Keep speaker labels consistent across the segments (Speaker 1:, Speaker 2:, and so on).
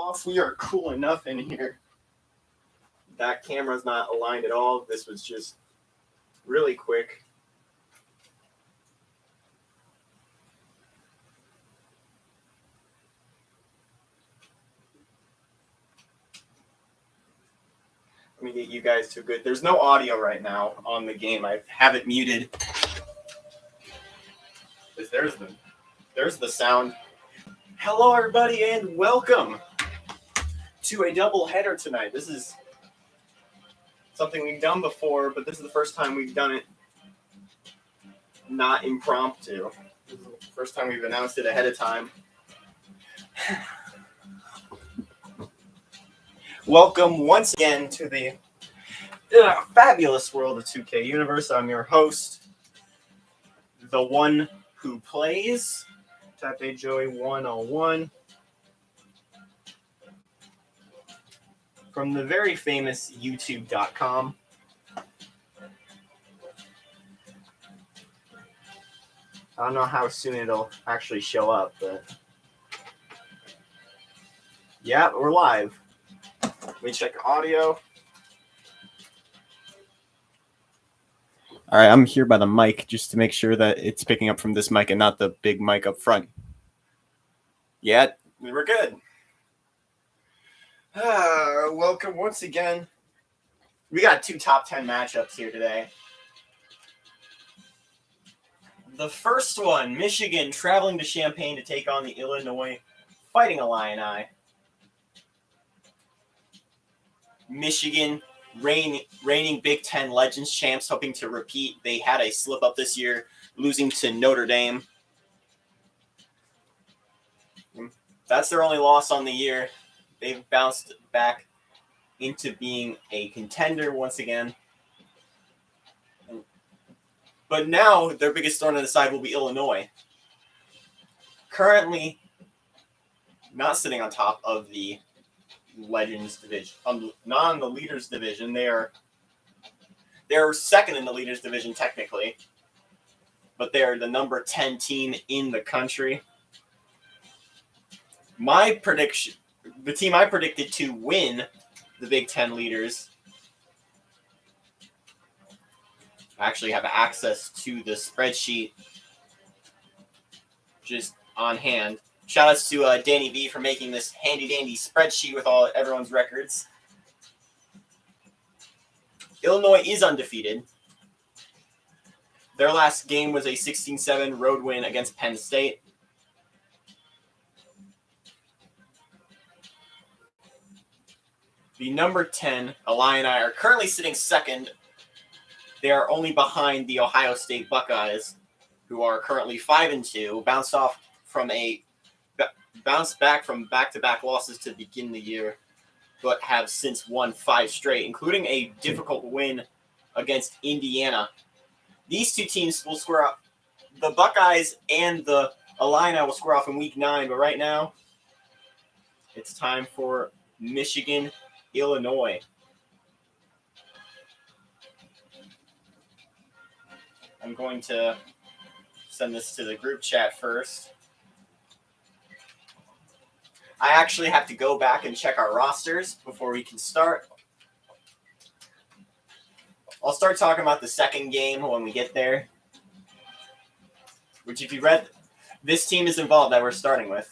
Speaker 1: off. We are cool enough in here. That camera's not aligned at all. This was just really quick. Let me get you guys to good. There's no audio right now on the game. I have it muted. There's the sound. Hello, everybody, and welcome to a double header tonight. This is something we've done before, but this is the first time we've done it not impromptu. This is the first time we've announced it ahead of time. Welcome once again to the fabulous world of 2K Universe. I'm your host, the one who plays, Type A Joey 101, from the very famous YouTube.com. I don't know how soon it'll actually show up, but yeah, we're live. Let me check audio. All right, I'm here by the mic just to make sure that it's picking up from this mic and not the big mic up front. Yeah, we're good. Welcome once again. We got 2 top 10 matchups here today. The first one, Michigan traveling to Champaign to take on the Illinois Fighting Illini. Michigan, reigning Big Ten Legends champs, hoping to repeat. They had a slip-up this year, losing to Notre Dame. That's their only loss on the year. They've bounced back into being a contender once again. But now their biggest thorn on the side will be Illinois. Currently not sitting on top of the Legends division, not in the Leaders division. They're second in the Leaders division technically, but they're the number 10 team in the country. My prediction, the team I predicted to win the Big Ten Leaders, I actually have access to the spreadsheet just on hand. Shout outs to Danny V for making this handy dandy spreadsheet with everyone's records. Illinois is undefeated. Their last game was a 16-7 road win against Penn State. The number 10 Illini are currently sitting second. They are only behind the Ohio State Buckeyes, who are currently 5-2, bounced back from back-to-back losses to begin the year, but have since won 5 straight, including a difficult win against Indiana. These two teams will square up. The Buckeyes and the Illini will square off in Week 9, but right now, it's time for Michigan, Illinois. I'm going to send this to the group chat first. I actually have to go back and check our rosters before we can start. I'll start talking about the second game when we get there. Which, if you read, this team is involved that we're starting with.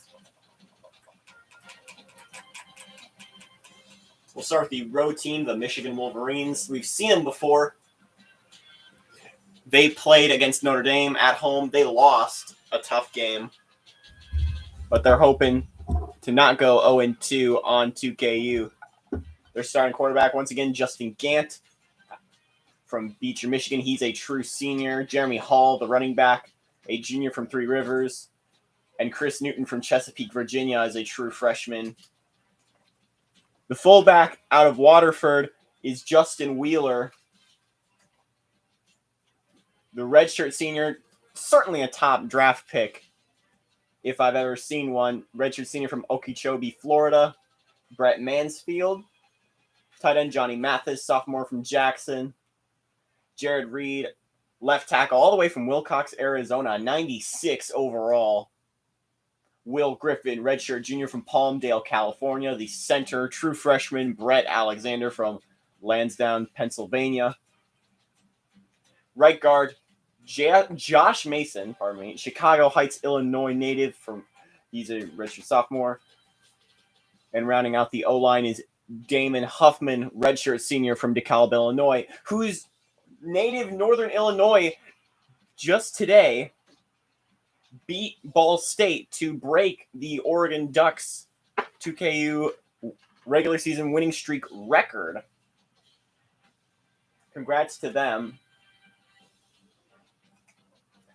Speaker 1: We'll start with the road team, the Michigan Wolverines. We've seen them before. They played against Notre Dame at home. They lost a tough game. But they're hoping to not go 0-2 on 2KU. Their starting quarterback, once again, Justin Gant from Beecher, Michigan. He's a true senior. Jeremy Hall, the running back, a junior from Three Rivers. And Chris Newton from Chesapeake, Virginia, is a true freshman. The fullback out of Waterford is Justin Wheeler, the redshirt senior, certainly a top draft pick if I've ever seen one. Redshirt senior from Okeechobee, Florida. Brett Mansfield. Tight end Johnny Mathis, sophomore from Jackson. Jared Reed, left tackle all the way from Wilcox, Arizona, 96 overall. Will Griffin, redshirt junior from Palmdale, California. The center, true freshman Brett Alexander from Lansdowne, Pennsylvania. Right guard, Josh Mason, Chicago Heights, Illinois native. He's a redshirt sophomore. And rounding out the O-line is Damon Huffman, redshirt senior from DeKalb, Illinois, who's native Northern Illinois just today beat Ball State to break the Oregon Ducks 2KU regular season winning streak record. Congrats to them.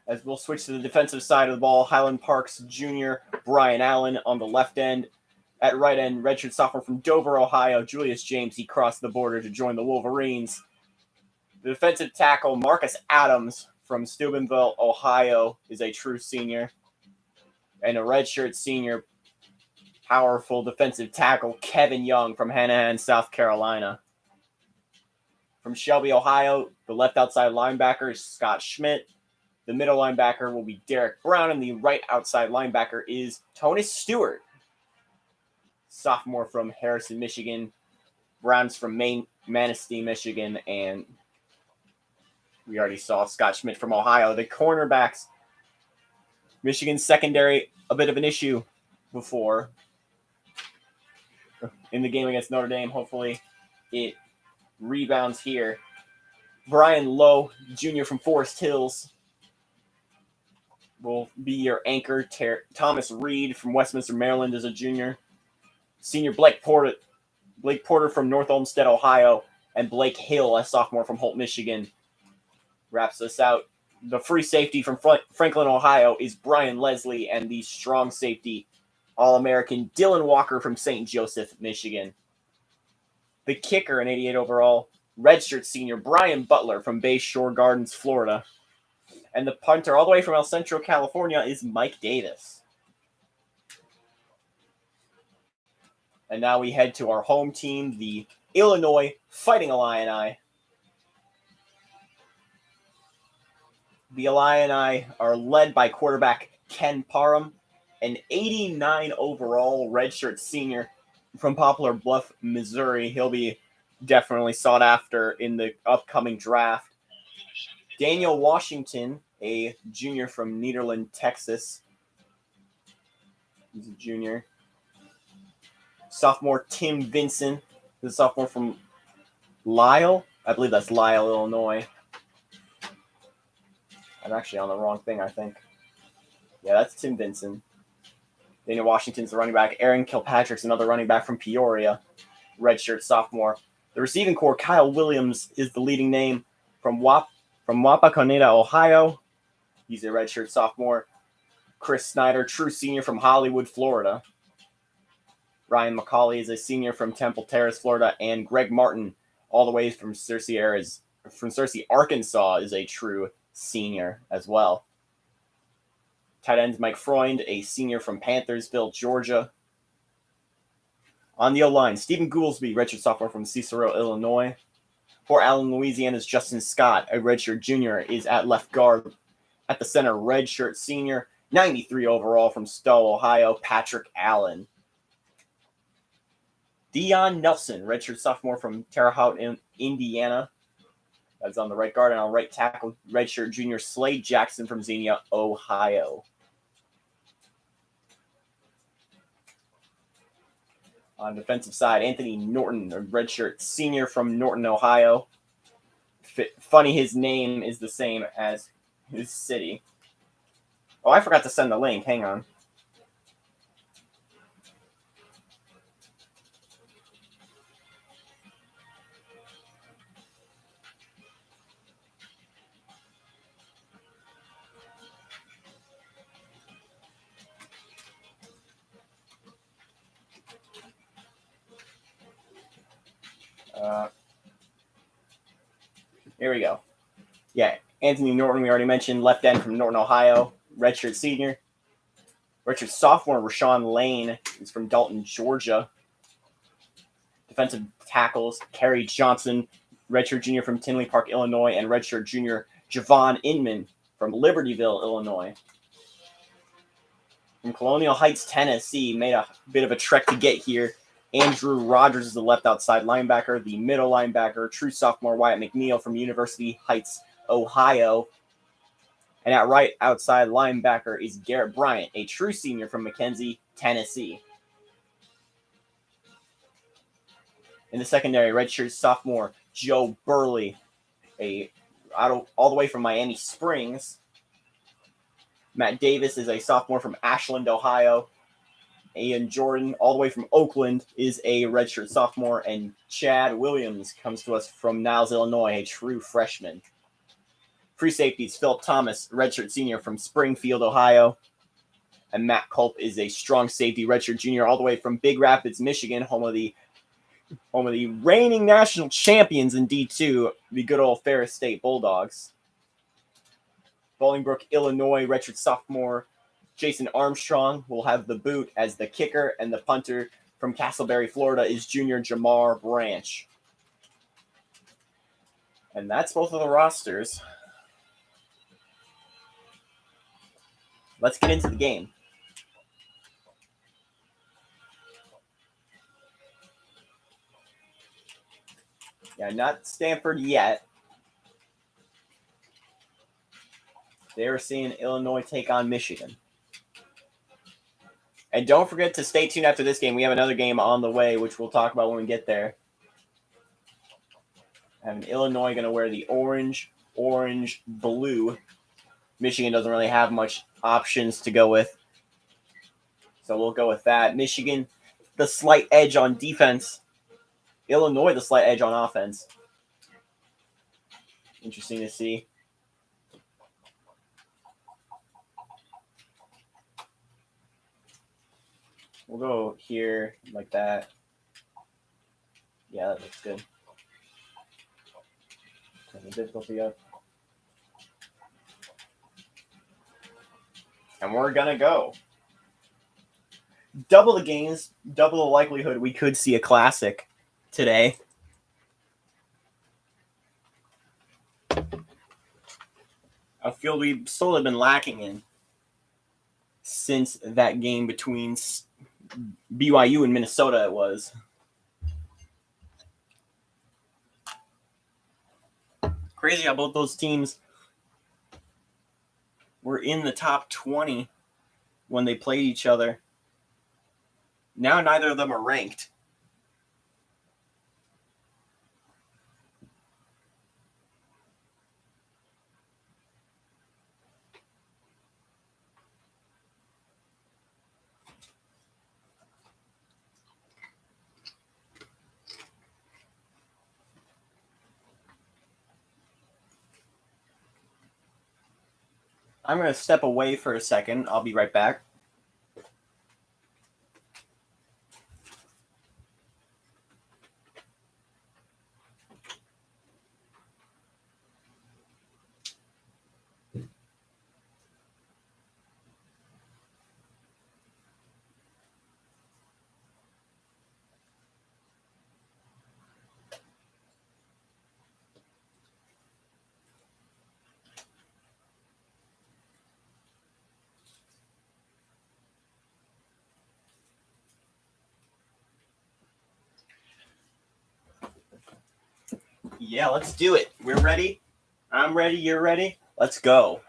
Speaker 1: As we'll switch to the defensive side of the ball, Highland Park's junior Brian Allen on the left end. At right end, redshirt sophomore from Dover, Ohio, Julius James. He crossed the border to join the Wolverines. The defensive tackle, Marcus Adams from Steubenville, Ohio, is a true senior. And a redshirt senior, powerful defensive tackle, Kevin Young from Hanahan, South Carolina. From Shelby, Ohio, the left outside linebacker is Scott Schmidt. The middle linebacker will be Derek Brown, and the right outside linebacker is Tony Stewart, sophomore from Harrison, Michigan. Brown's from Manistee, Michigan, and we already saw Scott Schmidt from Ohio. The cornerbacks, Michigan's secondary, a bit of an issue before in the game against Notre Dame. Hopefully it rebounds here. Brian Lowe, junior from Forest Hills, will be your anchor. Thomas Reed from Westminster, Maryland, is a junior. Senior Blake Porter from North Olmsted, Ohio, and Blake Hill, a sophomore from Holt, Michigan, wraps this out. The free safety from Franklin, Ohio, is Brian Leslie, and the strong safety, All-American Dylan Walker from St. Joseph, Michigan. The kicker, an 88 overall, redshirt senior Brian Butler from Bay Shore Gardens, Florida. And the punter, all the way from El Centro, California, is Mike Davis. And now we head to our home team, the Illinois Fighting Illini. The Illini are led by quarterback Ken Parham, an 89 overall redshirt senior from Poplar Bluff, Missouri. He'll be definitely sought after in the upcoming draft. Daniel Washington, a junior from Nederland, Texas. He's a junior. Sophomore Tim Vinson, the sophomore from Lisle. I believe that's Lisle, Illinois. I'm actually on the wrong thing, I think. Yeah, that's Tim Vinson. Daniel Washington's the running back. Aaron Kilpatrick's another running back from Peoria, redshirt sophomore. The receiving corps, Kyle Williams is the leading name from Wapakoneta, Ohio. He's a redshirt sophomore. Chris Snyder, true senior from Hollywood, Florida. Ryan McCauley is a senior from Temple Terrace, Florida. And Greg Martin, all the way from Searcy, Arkansas, is a true senior as well. Tight ends, Mike Freund, a senior from Panthersville, Georgia. On the O-line, Stephen Goolsby, redshirt sophomore from Cicero, Illinois. For Allen, Louisiana's Justin Scott, a redshirt junior, is at left guard. At the center, redshirt senior, 93 overall from Stowe, Ohio, Patrick Allen. Dion Nelson, redshirt sophomore from Terre Haute, Indiana. That's on the right guard. And on right tackle, redshirt junior Slade Jackson from Xenia, Ohio. On defensive side, Anthony Norton, a redshirt senior from Norton, Ohio. Funny, his name is the same as his city. Oh, I forgot to send the link. Hang on. Here we go. Yeah, Anthony Norton, we already mentioned, left end from Norton, Ohio, redshirt senior. Redshirt sophomore, Rashawn Lane, is from Dalton, Georgia. Defensive tackles, Kerry Johnson, redshirt junior from Tinley Park, Illinois, and redshirt junior Javon Inman from Libertyville, Illinois. From Colonial Heights, Tennessee, made a bit of a trek to get here. Andrew Rogers is the left outside linebacker. The middle linebacker, true sophomore Wyatt McNeil from University Heights, Ohio. And at right outside linebacker is Garrett Bryant, a true senior from McKenzie, Tennessee. In the secondary, redshirt sophomore Joe Burley, all the way from Miami Springs. Matt Davis is a sophomore from Ashland, Ohio. Ian Jordan, all the way from Oakland, is a redshirt sophomore. And Chad Williams comes to us from Niles, Illinois, a true freshman. Free safeties, Philip Thomas, redshirt senior from Springfield, Ohio. And Matt Culp is a strong safety, redshirt junior, all the way from Big Rapids, Michigan, home of the reigning national champions in D2, the good old Ferris State Bulldogs. Bolingbrook, Illinois, redshirt sophomore Jason Armstrong will have the boot as the kicker, and the punter from Castleberry, Florida is junior Jamar Branch. And that's both of the rosters. Let's get into the game. Yeah, not Stanford yet. They're seeing Illinois take on Michigan. And don't forget to stay tuned after this game. We have another game on the way, which we'll talk about when we get there. And Illinois going to wear the orange, blue. Michigan doesn't really have much options to go with. So we'll go with that. Michigan, the slight edge on defense. Illinois, the slight edge on offense. Interesting to see. We'll go here like that. Yeah, that looks good. Turn the difficulty up. And we're going to go. Double the games, double the likelihood we could see a classic today. A field we've slowly been lacking in since that game between BYU and Minnesota it was. Crazy how both those teams were in the top 20 when they played each other. Now neither of them are ranked. I'm going to step away for a second. I'll be right back. Yeah, let's do it. We're ready. I'm ready. You're ready. Let's go.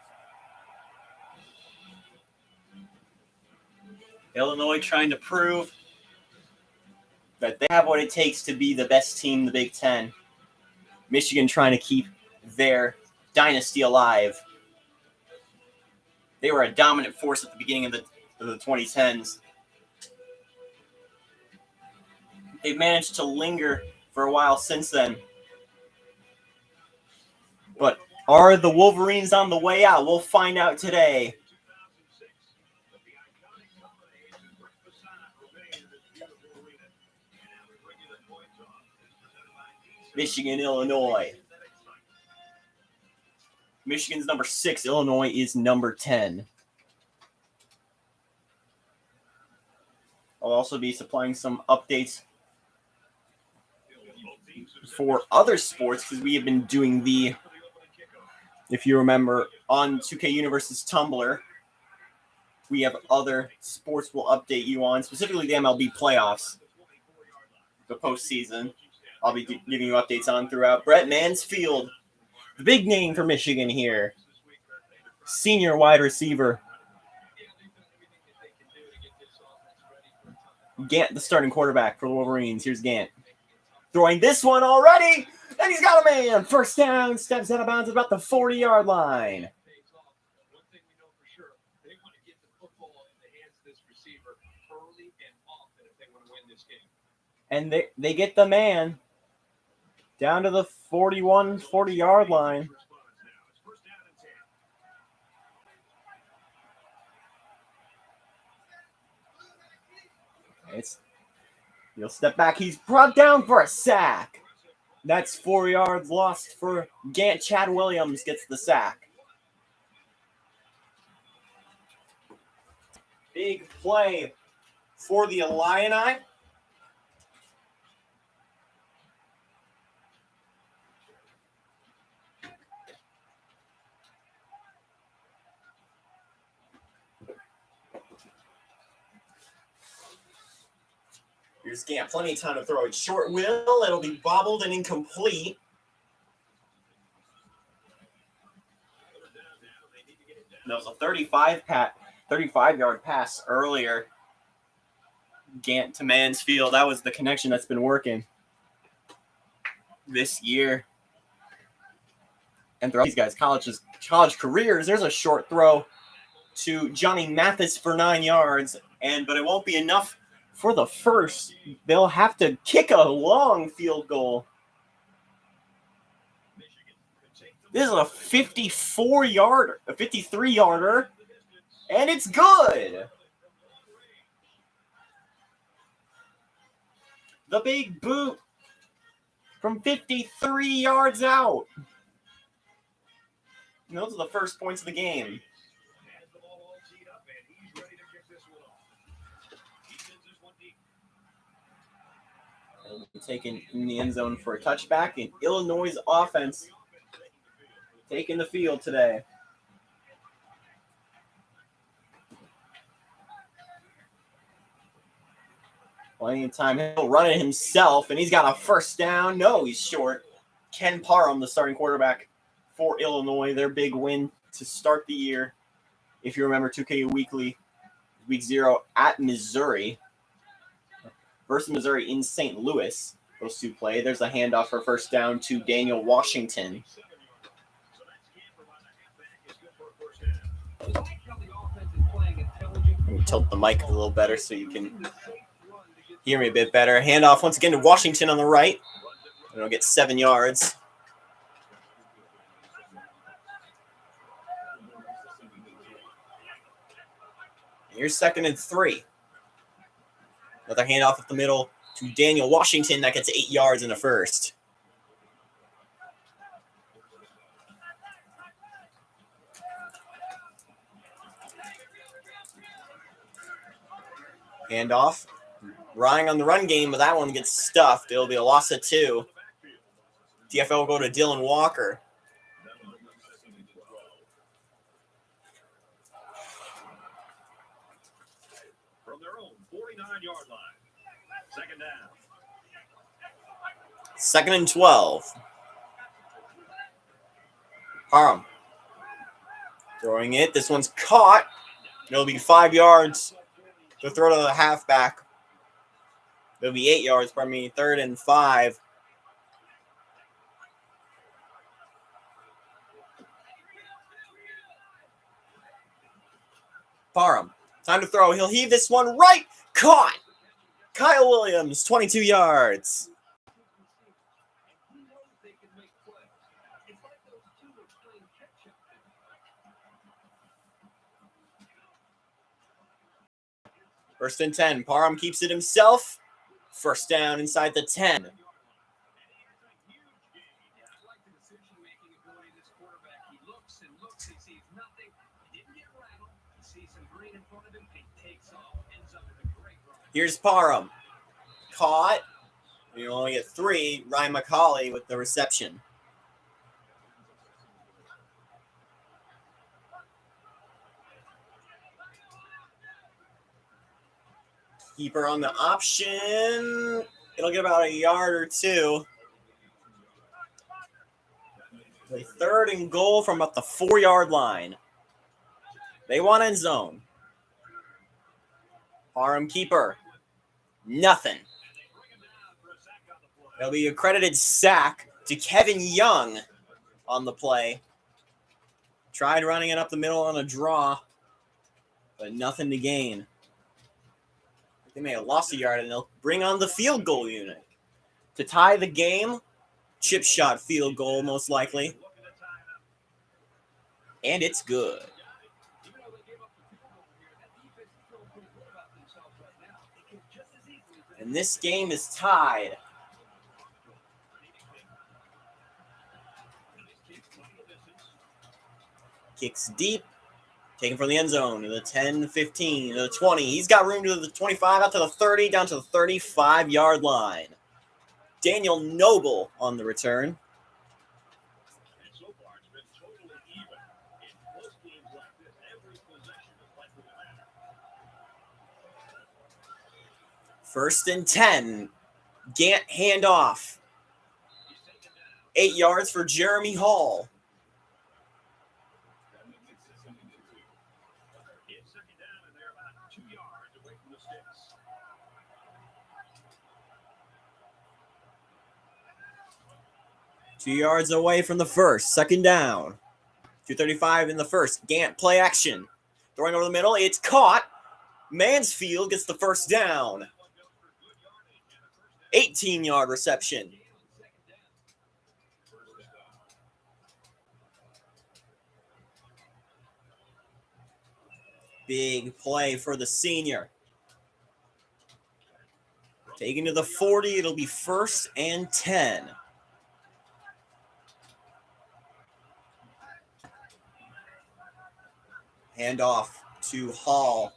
Speaker 1: Illinois trying to prove that they have what it takes to be the best team in the Big Ten. Michigan trying to keep their dynasty alive. They were a dominant force at the beginning of the 2010s. They've managed to linger for a while since then. But are the Wolverines on the way out? We'll find out today. Michigan, Illinois. Michigan's number 6. Illinois is number 10. I'll also be supplying some updates for other sports because we have been doing if you remember, on 2K Universe's Tumblr, we have other sports we'll update you on, specifically the MLB playoffs, the postseason. I'll be giving you updates on throughout. Brett Mansfield, the big name for Michigan here. Senior wide receiver. Gant, the starting quarterback for the Wolverines. Here's Gant. Throwing this one already, and he's got a man. First down, steps out of bounds at about the 40-yard line. And they get the man down to the 40-yard line. He'll step back. He's brought down for a sack. That's 4 yards lost for Gant. Chad Williams gets the sack. Big play for the Illini. Here's Gant. Plenty of time to throw it. Short will. It'll be bobbled and incomplete. That was a 35-yard pass earlier. Gant to Mansfield. That was the connection that's been working this year. And throughout these guys' college careers, there's a short throw to Johnny Mathis for 9 yards. But it won't be enough for the first. They'll have to kick a long field goal. This is a 53-yarder, and it's good. The big boot from 53 yards out. And those are the first points of the game. Taken in the end zone for a touchback, and Illinois' offense taking the field today. Plenty of time. He'll run it himself, and he's got a first down. No, he's short. Ken Parham, the starting quarterback for Illinois, their big win to start the year. If you remember 2KU Weekly, Week 0 at Missouri. Versus Missouri in St. Louis. Those two play. There's a handoff for first down to Daniel Washington. Let me tilt the mic a little better so you can hear me a bit better. Handoff once again to Washington on the right. And he'll get 7 yards. Here's 2nd and 3. Another handoff up the middle to Daniel Washington. That gets 8 yards in the first. Handoff. Relying on the run game, but that one gets stuffed. It'll be a loss of 2. DFL will go to Dylan Walker.
Speaker 2: From their own 49-yard line. Second down.
Speaker 1: 2nd and 12. Parham throwing it. This one's caught. It'll be 5 yards to throw to the halfback. It'll be 8 yards, 3rd and 5. Parham. Time to throw. He'll heave this one right. Caught. Kyle Williams, 22 yards. First and 10. Parham keeps it himself. First down inside the 10. Here's Parham. Caught. You only get 3. Ryan McCauley with the reception. Keeper on the option. It'll get about a yard or two. The 3rd and goal from about the 4-yard line. They want end zone. Parham keeper. Nothing. There'll be a credited sack to Kevin Young on the play. Tried running it up the middle on a draw, but nothing to gain. They may have lost a yard, and they'll bring on the field goal unit to tie the game. Chip shot field goal, most likely. And it's good. And this game is tied. Kicks deep. Taken from the end zone to the 10, 15, to the 20. He's got room to the 25, out to the 30, down to the 35-yard line. Daniel Noble on the return. First and 10. Gant handoff. 8 yards for Jeremy Hall. Two yards away from the first. Second down. 2:35 in the first. Gant play action. Throwing over the middle. It's caught. Mansfield gets the first down. 18-yard reception. Big play for the senior. Taken to the 40. It'll be 1st and 10. Handoff to Hall.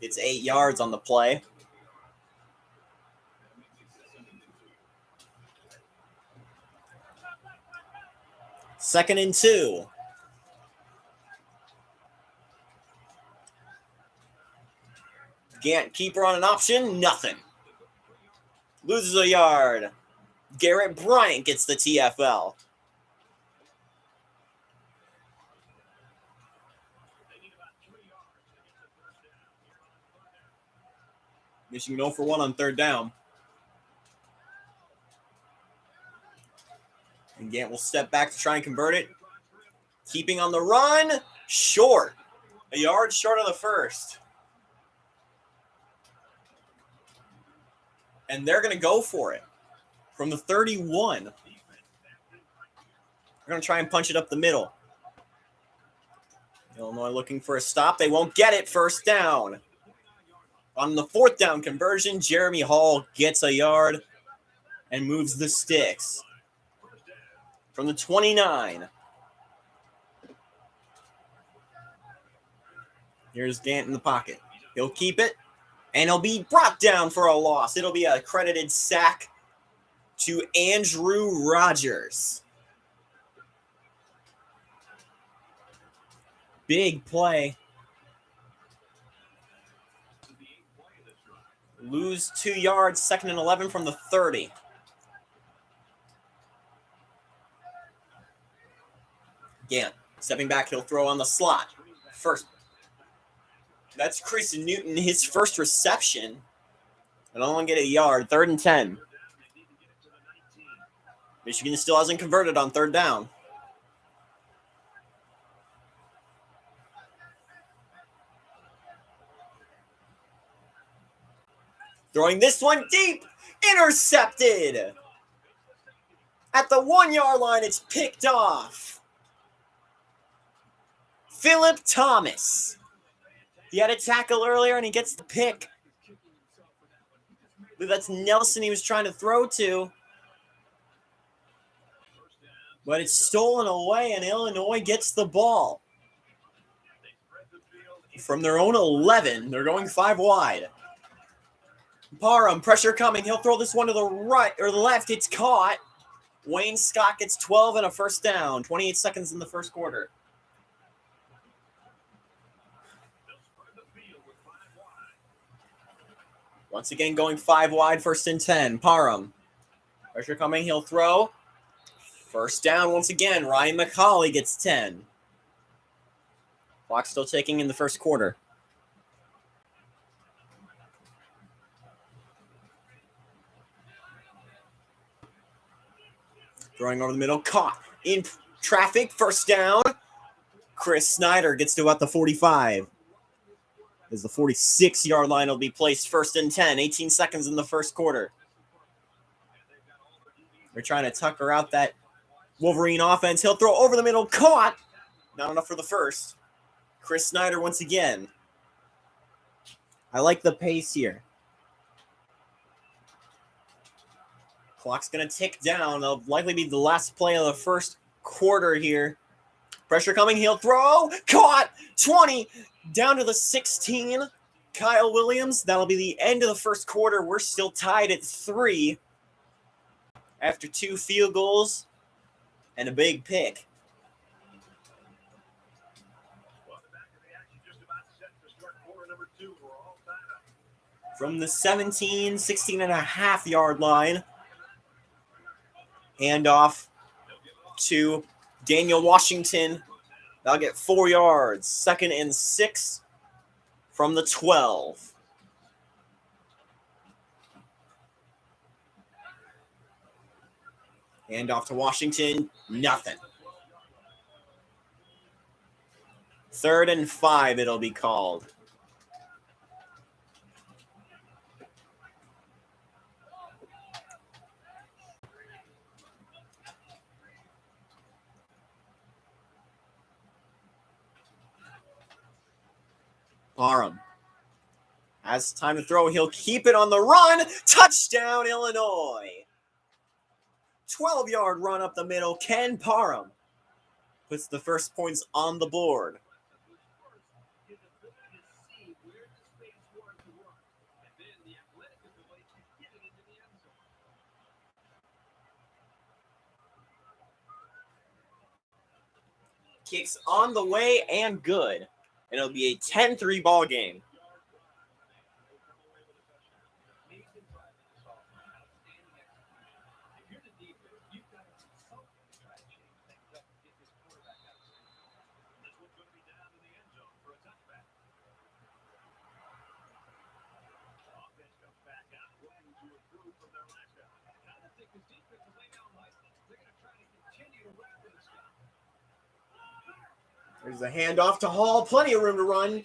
Speaker 1: It's 8 yards on the play. Second and 2. Gant keeper on an option. Nothing. Loses a yard. Garrett Bryant gets the TFL. Michigan 0 for 1 on 3rd down. And Gant will step back to try and convert it. Keeping on the run. Short. A yard short of the first. And they're going to go for it from the 31. They're going to try and punch it up the middle. Illinois looking for a stop. They won't get it. First down. On the 4th down conversion, Jeremy Hall gets a yard and moves the sticks. From the 29. Here's Gant in the pocket. He'll keep it, and he'll be brought down for a loss. It'll be a credited sack to Andrew Rogers. Big play. Lose 2 yards, 2nd and 11 from the 30. Gant stepping back, he'll throw on the slot. First. That's Chris Newton, his first reception. And only get a yard, 3rd and 10. Michigan still hasn't converted on 3rd down. Throwing this one deep. Intercepted. At the 1-yard line, it's picked off. Philip Thomas. He had a tackle earlier, and he gets the pick. I believe that's Nelson he was trying to throw to. But it's stolen away, and Illinois gets the ball. From their own 11, they're going 5 wide. Parham, pressure coming. He'll throw this one to the right or the left. It's caught. Wayne Scott gets 12 and a first down. 28 seconds in the first quarter. Once again, going 5 wide, 1st and 10. Parham. Pressure coming, he'll throw. First down once again. Ryan McCauley gets 10. Clock still ticking in the first quarter. Throwing over the middle, caught in traffic, first down. Chris Snyder gets to about the 45. As the 46-yard line will be placed 1st and 10, 18 seconds in the first quarter. They're trying to tucker out that Wolverine offense. He'll throw over the middle, caught. Not enough for the first. Chris Snyder once again. I like the pace here. Clock's going to tick down. That'll likely be the last play of the first quarter here. Pressure coming. He'll throw. Caught. 20. Down to the 16. Kyle Williams. That'll be the end of the first quarter. We're still tied at 3 after 2 field goals and a big pick. From the 17, 16.5 yard line. Handoff to Daniel Washington. That'll get 4 yards. 2nd and 6 from the 12. Handoff to Washington. Nothing. 3rd and 5 it'll be called. Parham has time to throw. He'll keep it on the run. Touchdown, Illinois. 12-yard run up the middle. Ken Parham puts the first points on the board. Kicks on the way and good. And it'll be a 10-3 ball game. There's a handoff to Hall. Plenty of room to run.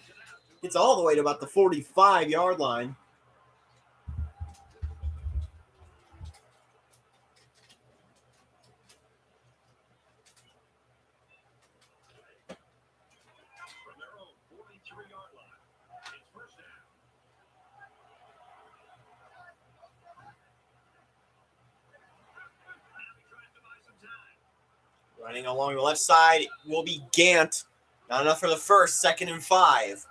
Speaker 1: Gets all the way to about the 45-yard line. Running along the left side will be Gant. Not enough for the first. 2nd and 5.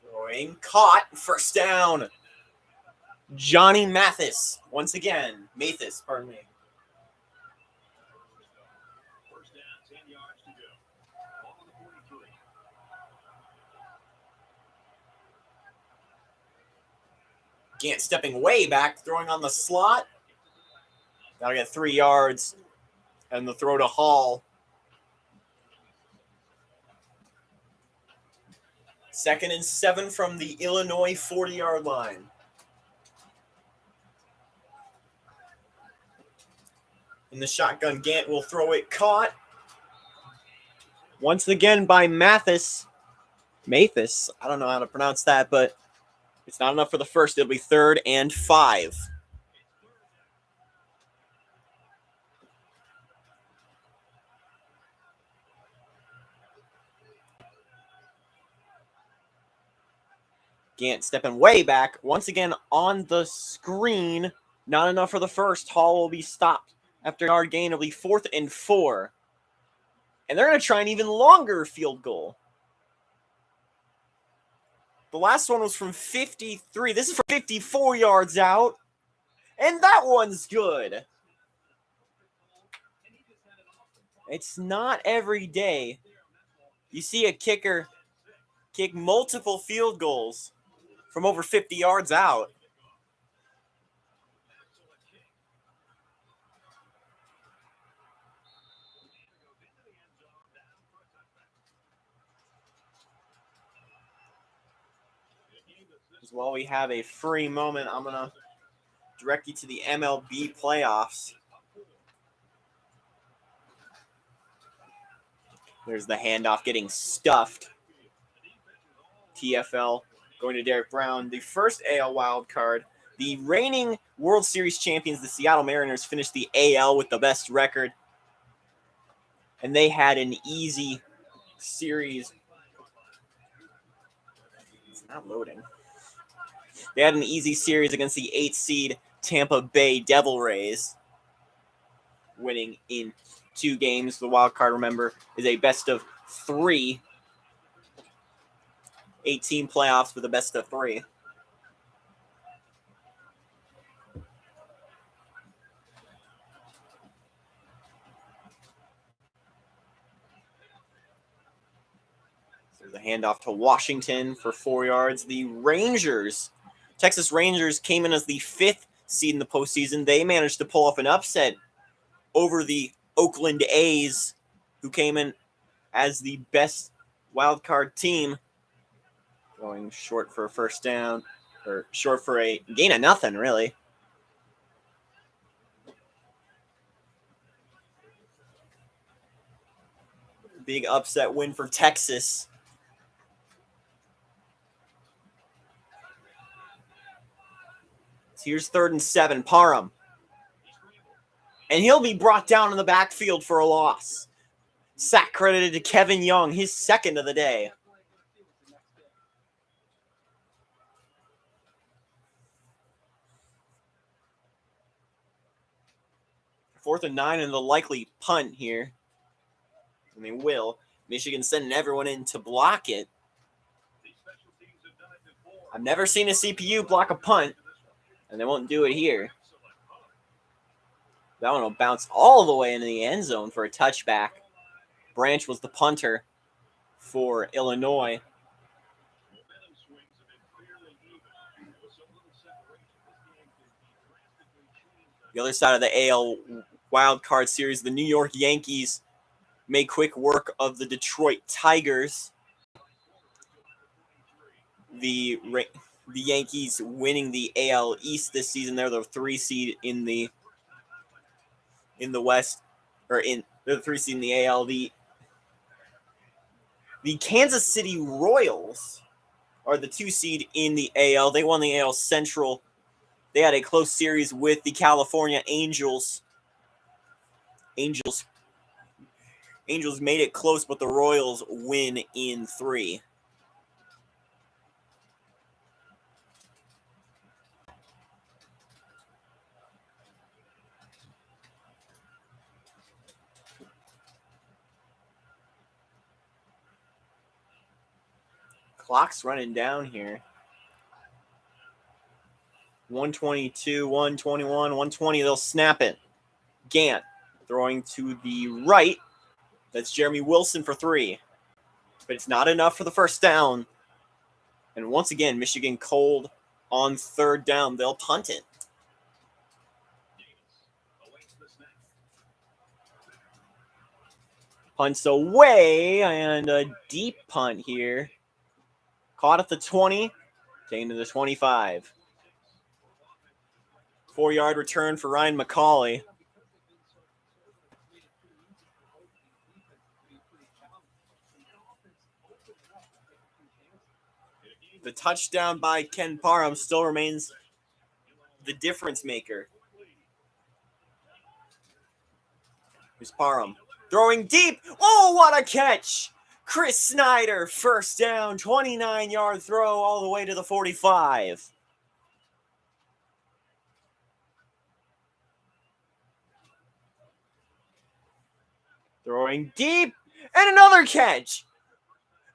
Speaker 1: Throwing, caught, first down. Johnny Mathis once again. Mathis, pardon me.
Speaker 2: First down, 10 yards to go. Ball on the 43.
Speaker 1: Gant stepping way back, throwing on the slot. That'll get 3 yards. And the throw to Hall. 2nd and 7 from the Illinois 40-yard line. In the shotgun, Gant will throw it, caught. Once again by Mathis. Mathis, I don't know how to pronounce that, but it's not enough for the first. It'll be 3rd and 5. Gant stepping way back. Once again on the screen. Not enough for the first. Hall will be stopped after a yard gain. It'll be 4th and 4. And they're going to try an even longer field goal. The last one was from 53. This is from 54 yards out. And that one's good. It's not every day you see a kicker kick multiple field goals from over 50 yards out. While we have a free moment, I'm going to direct you to the MLB playoffs. There's the handoff getting stuffed. TFL going to Derek Brown. The first AL wild card. The reigning World Series champions, the Seattle Mariners, finished the AL with the best record. And they had an easy series. It's not loading. They had an easy series against the 8th seed Tampa Bay Devil Rays, winning in 2 games. The wild card, remember, is a best of 3. 18 playoffs with a best of 3. So the handoff to Washington for 4 yards. The Rangers, Texas Rangers, came in as the 5th seed in the postseason. They managed to pull off an upset over the Oakland A's, who came in as the best wild card team. Going short for a first down, or short for a gain of nothing, really. Big upset win for Texas. So here's 3rd and 7, Parham. And he'll be brought down in the backfield for a loss. Sack credited to Kevin Young, his 2nd of the day. Fourth and 9 and the likely punt here. And they will. Michigan sending everyone in to block it. I've never seen a CPU block a punt, and they won't do it here. That one will bounce all the way into the end zone for a touchback. Branch was the punter for Illinois. The other side of the AL wildcard series, the New York Yankees made quick work of the Detroit Tigers. The Yankees winning the AL East this season. They're the 3 seed in the West, or they're the 3 seed in the AL. The Kansas City Royals are the 2 seed in the AL. They won the AL Central. They had a close series with the California Angels. Angels made it close, but the Royals win in 3. Clock's running down here. 122, 121, 120. They'll snap it. Gant throwing to the right. That's Jeremy Wilson for 3. But it's not enough for the first down. And once again, Michigan cold on 3rd down. They'll punt it. Punts away, and a deep punt here. Caught at the 20, taken to the 25. 4-yard return for Ryan McCauley. The touchdown by Ken Parham still remains the difference maker. Here's Parham throwing deep. Oh, what a catch! Chris Snyder, first down, 29-yard throw all the way to the 45. Throwing deep, and another catch.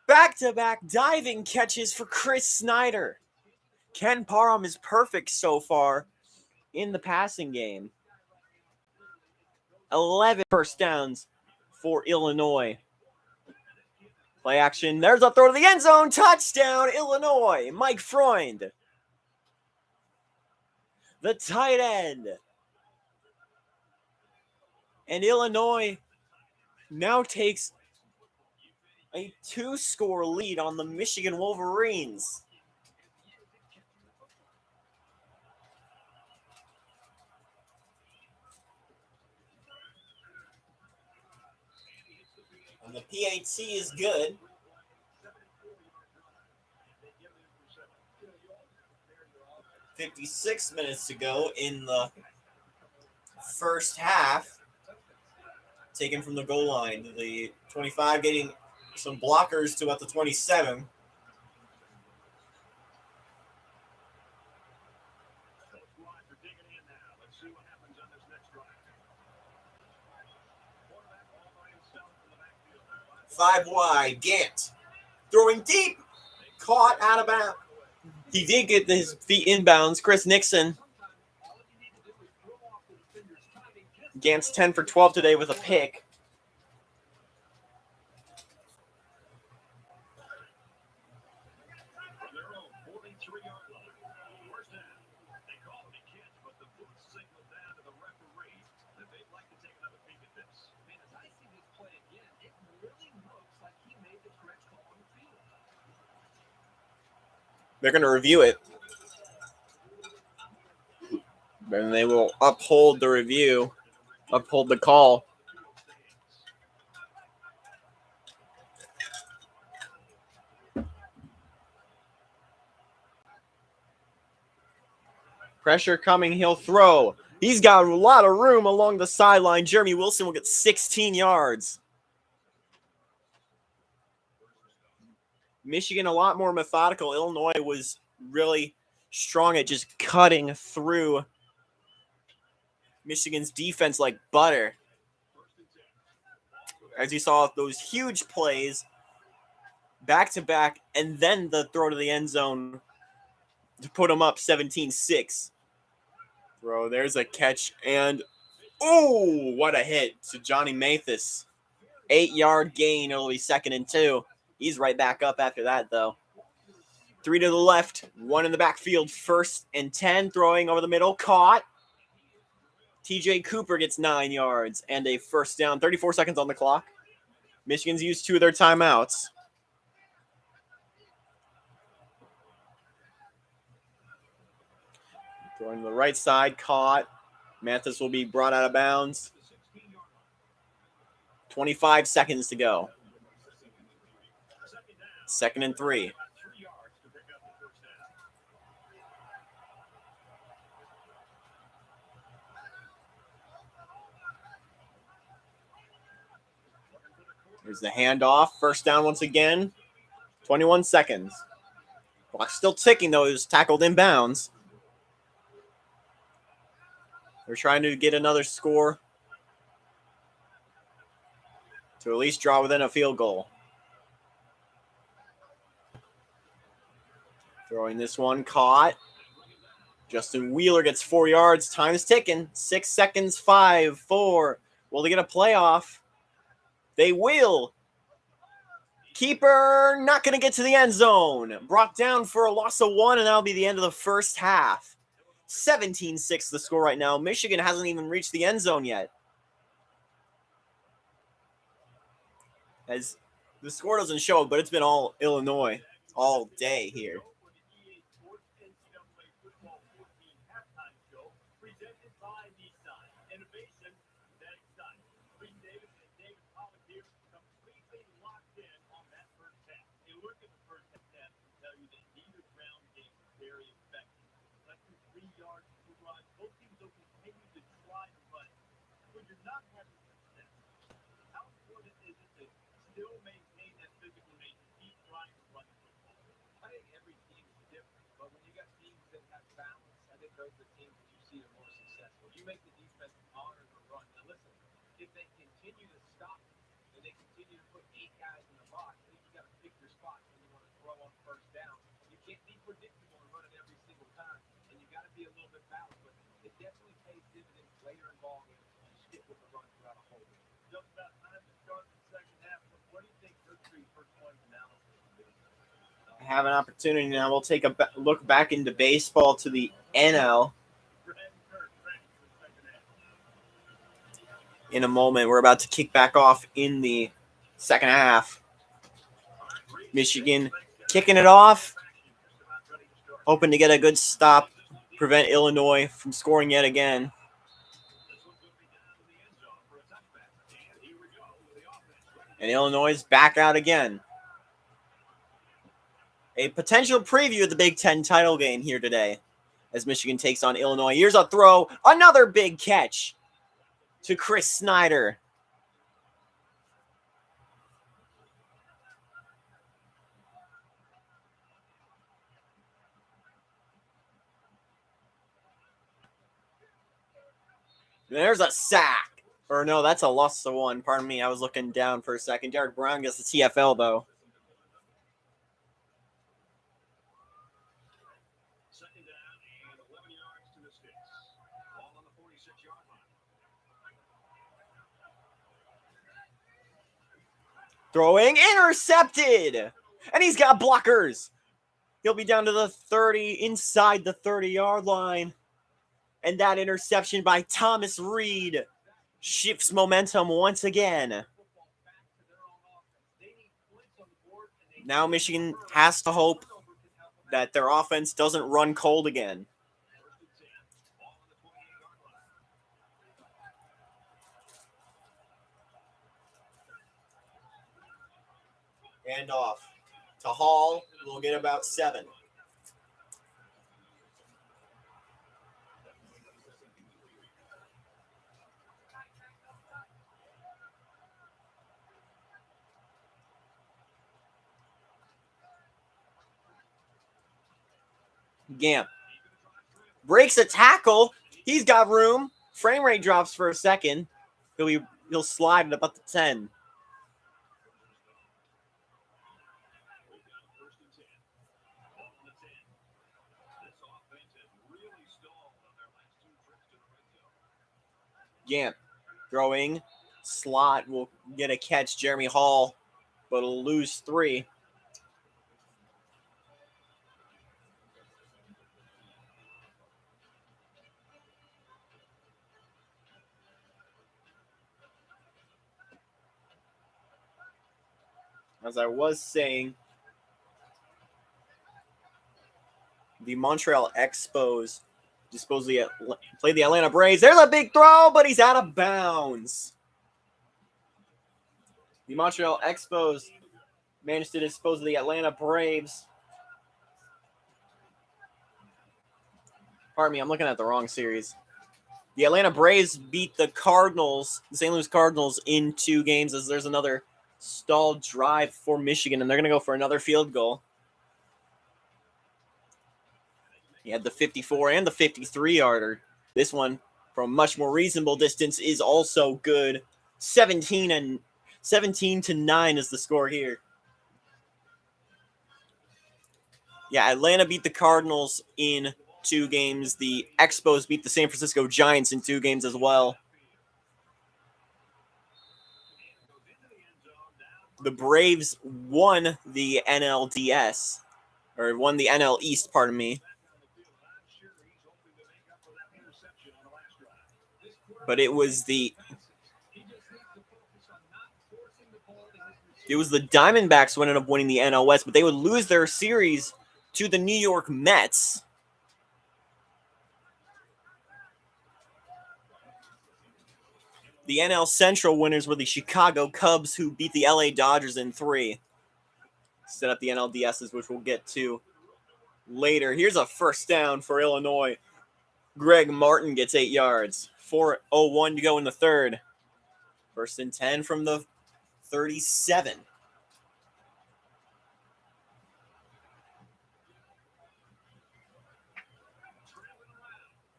Speaker 1: Back-to-back diving catches for Chris Snyder. Ken Parham is perfect so far in the passing game. 11 first downs for Illinois. Play action. There's a throw to the end zone. Touchdown, Illinois. Mike Freund, the tight end. And Illinois now takes a 2-score lead on the Michigan Wolverines. And the PAT is good. 56 minutes to go in the first half. Taken from the goal line. The 25 getting some blockers to about the 27. Five wide. Gant throwing deep. Caught out of bounds. He did get his feet inbounds. Chris Nixon. Gant's 10 for 12 today with a pick. They're going to review it. And they will uphold the review, uphold the call. Pressure coming, he'll throw. He's got a lot of room along the sideline. Jeremy Wilson will get 16 yards. Michigan a lot more methodical. Illinois was really strong at just cutting through Michigan's defense like butter. As you saw, those huge plays, back-to-back, and then the throw to the end zone to put them up 17-6. Throw, there's a catch, and oh, what a hit to Johnny Mathis. 8-yard gain, it'll be 2nd and 2. He's right back up after that, though. 3 to the left, 1 in the backfield, 1st and 10, throwing over the middle, caught. TJ Cooper gets 9 yards and a first down. 34 seconds on the clock. Michigan's used 2 of their timeouts. Throwing to the right side, caught. Mathis will be brought out of bounds. 25 seconds to go. 2nd and 3. Here's the handoff. First down once again. 21 seconds. Clock still ticking, though. It was tackled in bounds. They're trying to get another score to at least draw within a field goal. Throwing this one, caught. Justin Wheeler gets 4 yards. Time is ticking. 6 seconds, 5, 4. Will they get a playoff? They will. Keeper not going to get to the end zone. Brought down for a loss of 1, and that'll be the end of the first half. 17-6 the score right now. Michigan hasn't even reached the end zone yet. As the score doesn't show, but it's been all Illinois all day here.
Speaker 3: Make the defense honor the run. Now listen, if they continue to stop and they continue to put 8 guys in the box, I think you got to pick your spots when you want to throw on first down. You can't be predictable and run it every single time, and you got to be a little bit balanced. But it definitely pays dividends later in ball games when you stick with the run throughout a whole game. Just about time to start
Speaker 1: have an opportunity now. We'll take a look back into baseball to the NL in a moment. We're about to kick back off in the second half. Michigan kicking it off, hoping to get a good stop, prevent Illinois from scoring yet again. And Illinois is back out again. A potential preview of the Big Ten title game here today as Michigan takes on Illinois. Here's a throw. Another big catch to Chris Snyder. There's a sack. Or no, that's a loss to one. Pardon me, I was looking down for a second. Derek Brown gets the TFL, though.
Speaker 2: Second down and 11 yards to the sticks. Ball on the 46-yard line.
Speaker 1: Throwing, intercepted. And he's got blockers. He'll be down to the 30, inside the 30-yard line. And that interception by Thomas Reed shifts momentum once again. Now Michigan has to hope that their offense doesn't run cold again. And off to Hall. We'll get about 7. Gamp breaks a tackle. He's got room. Frame rate drops for a second. He'll slide at about the 10. Gamp throwing. Slot will get a catch. Jeremy Hall, but will lose 3. As I was saying, the Montreal Expos play the Atlanta Braves. There's a big throw, but he's out of bounds. The Montreal Expos managed to dispose of the Atlanta Braves. Pardon me, I'm looking at the wrong series. The Atlanta Braves beat the Cardinals, the St. Louis Cardinals, in 2 games as there's another stalled drive for Michigan, and they're going to go for another field goal. He had the 54 and the 53-yarder. This one, from a much more reasonable distance, is also good. 17 to 9 is the score here. Yeah, Atlanta beat the Cardinals in 2 games. The Expos beat the San Francisco Giants in 2 games as well. The Braves won the NLDS, or won the NL East, pardon me. But it was the Diamondbacks who ended up winning the NL West, but they would lose their series to the New York Mets. The NL Central winners were the Chicago Cubs, who beat the LA Dodgers in 3. Set up the NLDSs, which we'll get to later. Here's a first down for Illinois. Greg Martin gets 8 yards. 4:01 to go in the third. 1st and 10 from the 37.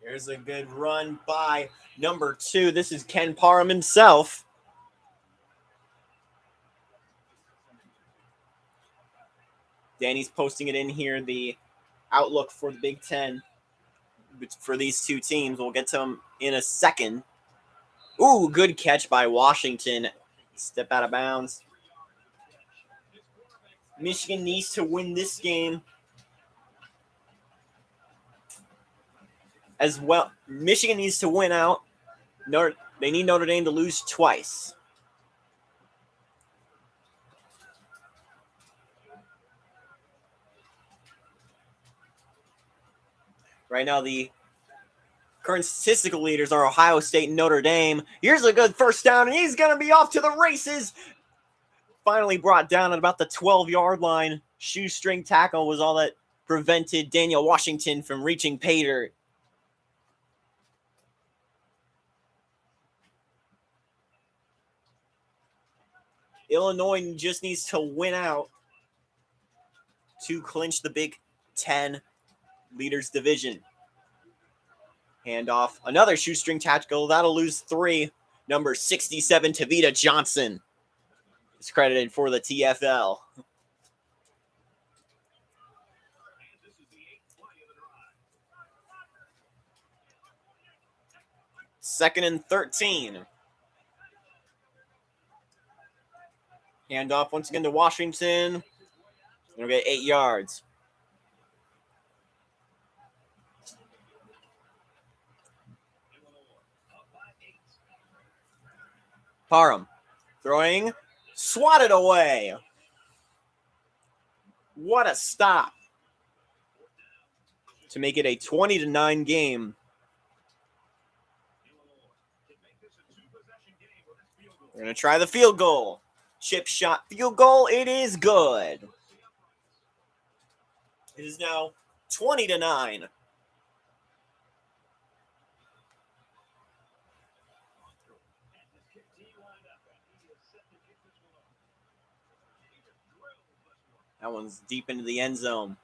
Speaker 1: Here's a good run by number 2. This is Ken Parham himself. Danny's posting it in here, the outlook for the Big Ten for these 2 teams. We'll get to them in a second. Ooh, good catch by Washington. Step out of bounds. Michigan needs to win this game as well. Michigan needs to win out. They need Notre Dame to lose twice. Right now, the current statistical leaders are Ohio State and Notre Dame. Here's a good first down, and he's going to be off to the races. Finally brought down at about the 12-yard line. Shoestring tackle was all that prevented Daniel Washington from reaching pay dirt. Illinois just needs to win out to clinch the Big Ten leaders division. Handoff. Another shoestring tackle. That'll lose 3. Number 67, Tavita Johnson is credited for the TFL. Second and 13. Handoff once again to Washington. We'll get 8 yards. Parham throwing, swatted away. What a stop to make it a 20-9 game. We're going to try the field goal. Chip shot field goal. It is good. It is now 20-9. That one's deep into the end zone.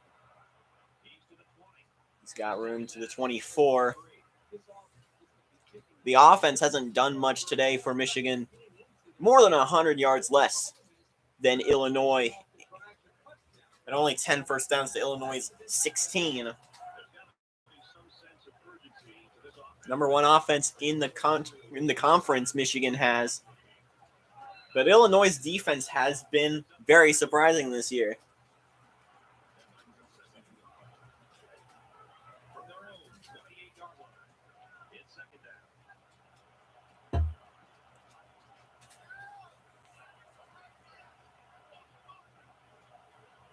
Speaker 1: He's got room to the 24. The offense hasn't done much today for Michigan. More than 100 yards less than Illinois. And only 10 first downs to Illinois' 16. Number 1 offense in the conference Michigan has. But Illinois' defense has been very surprising this year.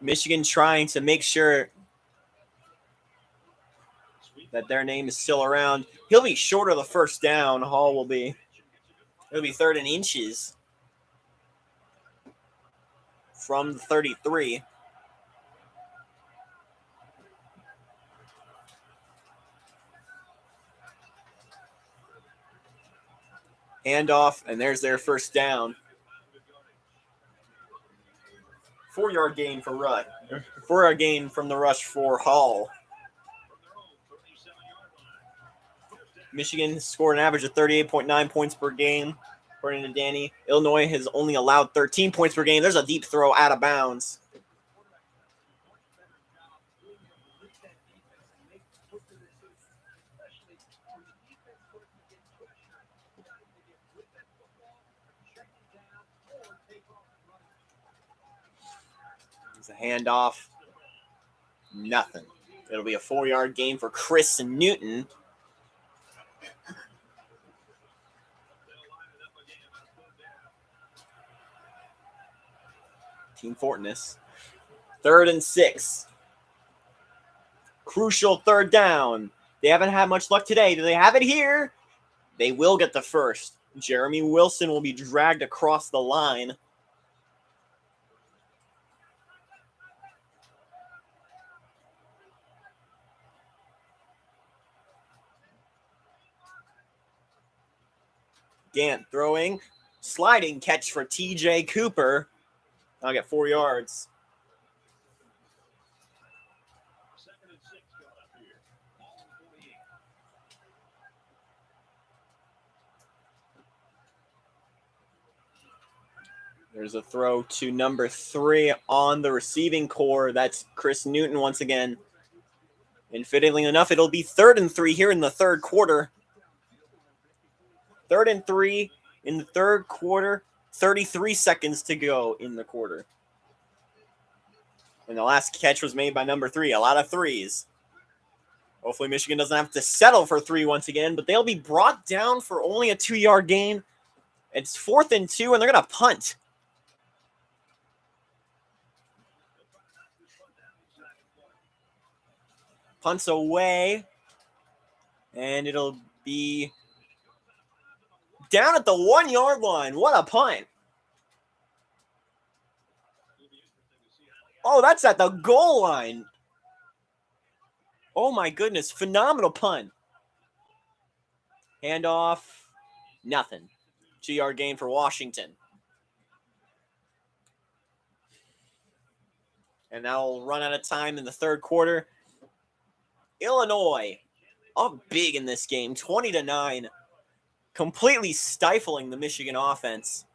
Speaker 1: Michigan trying to make sure that their name is still around. He'll be short of the first down. Hall will be. It'll be 3rd and inches from the 33. Handoff, and there's their first down. 4-yard gain for Rush. 4-yard gain from the rush for Hall. Michigan scored an average of 38.9 points per game, according to Danny. Illinois has only allowed 13 points per game. There's a deep throw out of bounds. It's a handoff. Nothing. It'll be a 4-yard gain for Chris Newton. Team Fortness. 3rd and 6. Crucial 3rd down. They haven't had much luck today. Do they have it here? They will get the first. Jeremy Wilson will be dragged across the line. Gant throwing. Sliding catch for TJ Cooper. I'll get 4 yards. There's a throw to number 3 on the receiving core. That's Chris Newton once again. And fittingly enough, it'll be 3rd and 3 here in the 3rd quarter. 3rd and 3 in the 3rd quarter. 33 seconds to go in the quarter. And the last catch was made by number 3. A lot of threes. Hopefully Michigan doesn't have to settle for 3 once again, but they'll be brought down for only a 2-yard gain. It's 4th and 2, and they're going to punt. Punts away, and it'll be down at the 1-yard line. What a punt. Oh, that's at the goal line. Oh, my goodness. Phenomenal punt. Handoff. Nothing. 2-yard gain for Washington. And that'll run out of time in the third quarter. Illinois up big in this game, 20-9. Completely stifling the Michigan offense.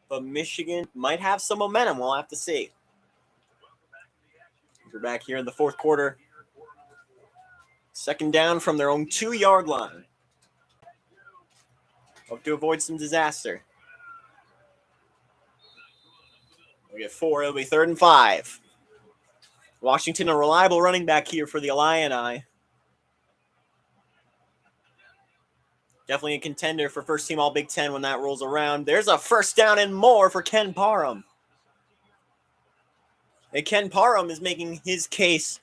Speaker 1: But Michigan might have some momentum. We'll have to see. We're back here in the fourth quarter. Second down from their own 2-yard line. Hope to avoid some disaster. We get 4. It'll be 3rd and 5. Washington, a reliable running back here for the Illini. Definitely a contender for first team All Big Ten when that rolls around. There's a first down and more for Ken Parham. And Ken Parham is making his case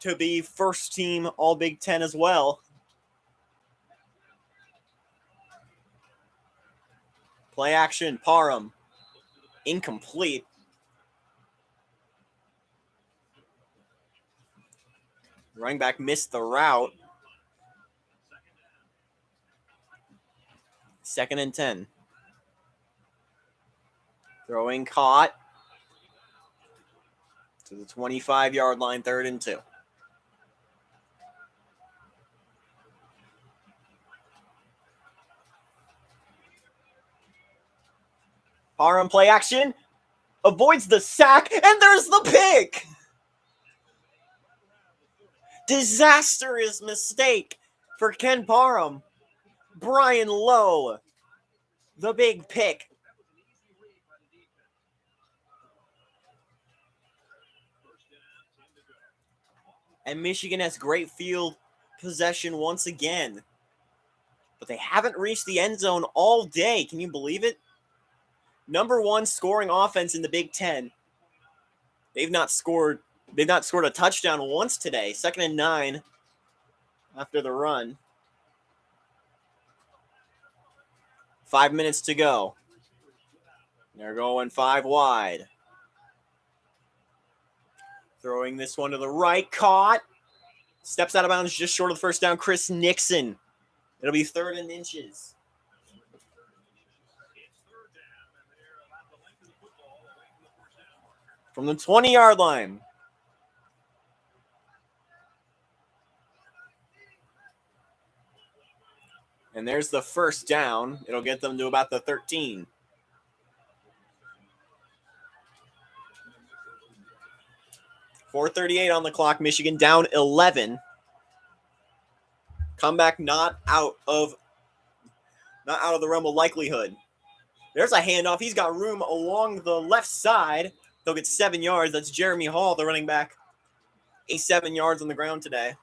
Speaker 1: to be first team All Big Ten as well. Play action, Parham. Incomplete. Running back missed the route. 2nd and 10. Throwing caught to the 25-yard line, 3rd and 2. Parham play action, avoids the sack, and there's the pick. Disastrous mistake for Ken Parham. Brian Lowe, the big pick. And Michigan has great field possession once again. But they haven't reached the end zone all day. Can you believe it? Number 1 scoring offense in the Big Ten. They've not scored a touchdown once today. 2nd and 9 after the run. 5 minutes to go. They're going 5 wide. Throwing this one to the right. Caught. Steps out of bounds just short of the first down. Chris Nixon. It'll be 3rd and inches. From the 20-yard line. And there's the first down. It'll get them to about the 13. .438 on the clock. Michigan down 11. Comeback not out of the realm of likelihood. There's a handoff. He's got room along the left side. He'll get 7 yards. That's Jeremy Hall, the running back. 7 yards on the ground today.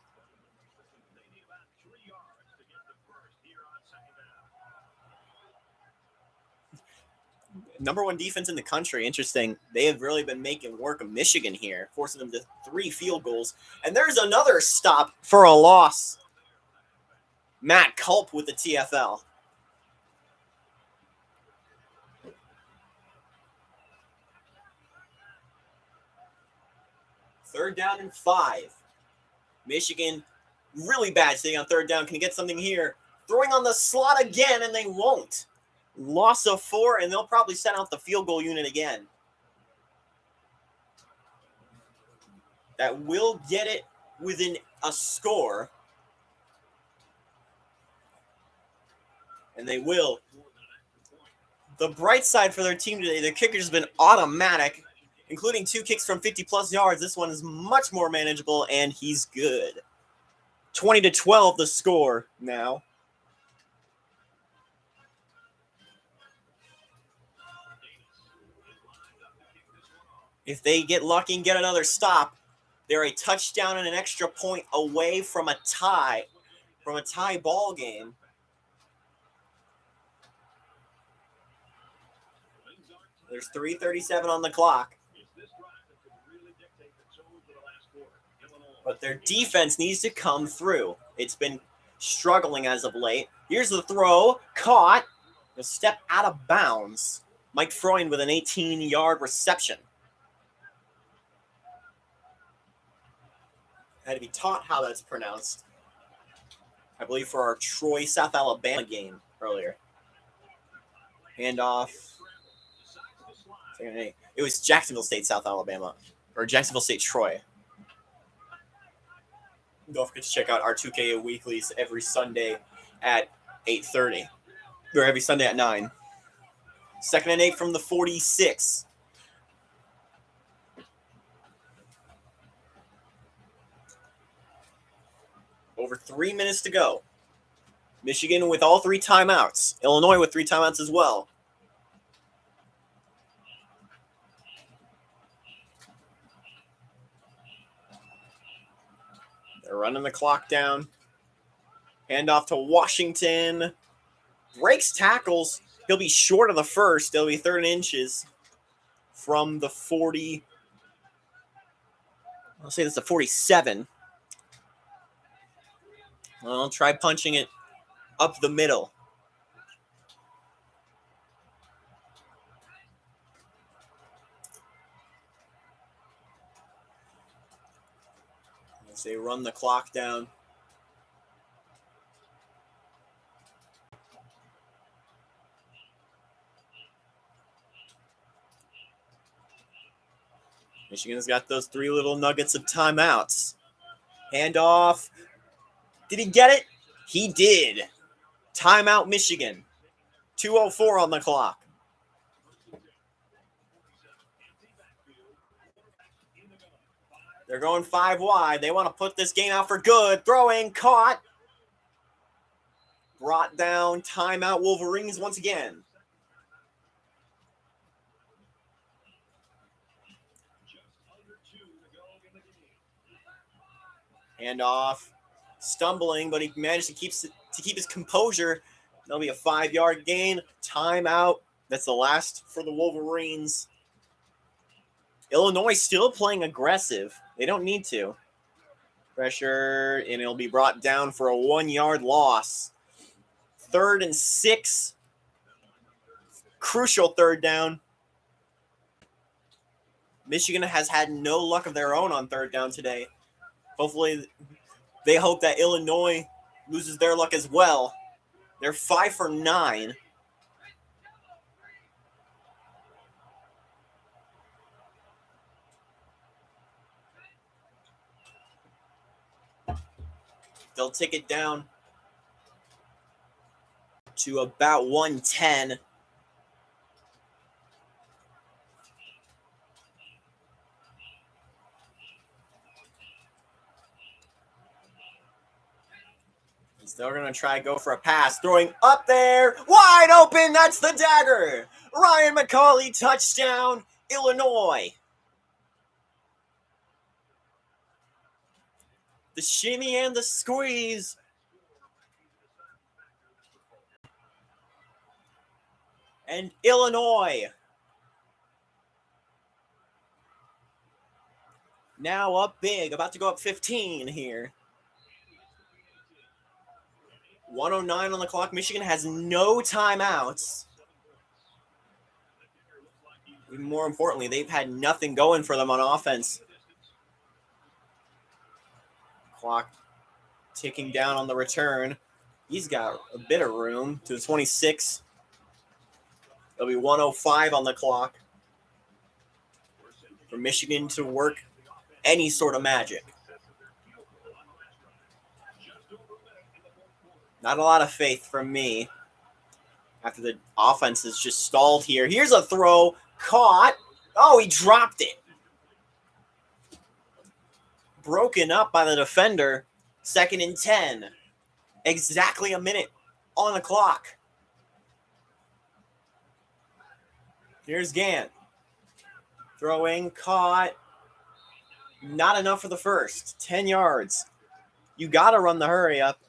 Speaker 1: Number 1 defense in the country. Interesting. They have really been making work of Michigan here, forcing them to 3 field goals. And there's another stop for a loss. Matt Culp with the TFL. Third down and 5. Michigan, really bad sitting on 3rd down. Can you get something here? Throwing on the slot again, and they won't. Loss of 4, and they'll probably send out the field goal unit again. That will get it within a score. And they will. The bright side for their team today, their kicker's been automatic, including 2 kicks from 50-plus yards. This one is much more manageable, and he's good. 20-12 the score now. If they get lucky and get another stop, they're a touchdown and an extra point away from a tie ball game. There's 3:37 on the clock. But their defense needs to come through. It's been struggling as of late. Here's the throw. Caught. A step out of bounds. Mike Freund with an 18-yard reception. Had to be taught how that's pronounced. I believe for our Troy, South Alabama game earlier. Handoff. It was Jacksonville State, South Alabama. Or Jacksonville State, Troy. Don't forget to check out our 2K weeklies every Sunday at 8:30. Or every Sunday at 9. 2nd and 8 from the 46. Over 3 minutes to go. Michigan with all 3 timeouts. Illinois with 3 timeouts as well. They're running the clock down. Handoff to Washington. Breaks tackles. He'll be short of the first. It'll be 3rd and inches from the 40. I'll say this is a 47. I'll try punching it up the middle. As they run the clock down. Michigan's got those 3 little nuggets of timeouts. Handoff. Did he get it? He did. Timeout, Michigan. 2:04 on the clock. They're going 5 wide. They want to put this game out for good. Throwing, caught. Brought down. Timeout, Wolverines once again. Handoff. Stumbling, but he managed to keep his composure. That'll be a 5-yard gain. Timeout. That's the last for the Wolverines. Illinois still playing aggressive. They don't need to. Pressure, and it'll be brought down for a 1-yard loss. 3rd and 6. Crucial 3rd down. Michigan has had no luck of their own on 3rd down today. Hopefully, they hope that Illinois loses their luck as well. They're 5 for 9. They'll take it down to about 110. They're going to try to go for a pass. Throwing up there. Wide open. That's the dagger. Ryan McCauley, touchdown, Illinois. The shimmy and the squeeze. And Illinois now up big. About to go up 15 here. 1:09 on the clock. Michigan has no timeouts. Even more importantly, they've had nothing going for them on offense. Clock ticking down on the return. He's got a bit of room to the 26. There'll be 1:05 on the clock for Michigan to work any sort of magic. Not a lot of faith from me after the offense is just stalled here. Here's a throw. Caught. Oh, he dropped it. Broken up by the defender. 2nd and 10. Exactly a minute on the clock. Here's Gant. Throwing, caught. Not enough for the first. 10 yards. You got to run the hurry up.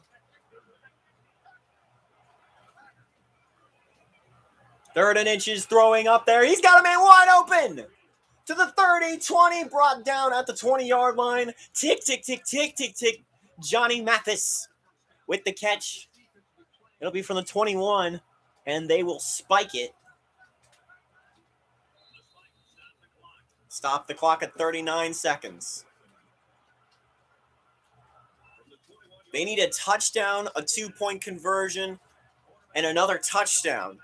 Speaker 1: Third and inches, throwing up there. He's got a man wide open. To the 30, 20, brought down at the 20-yard line. Tick, tick, tick, tick, tick, tick. Johnny Mathis with the catch. It'll be from the 21, and they will spike it. Stop the clock at 39 seconds. They need a touchdown, a 2-point conversion, and another touchdown.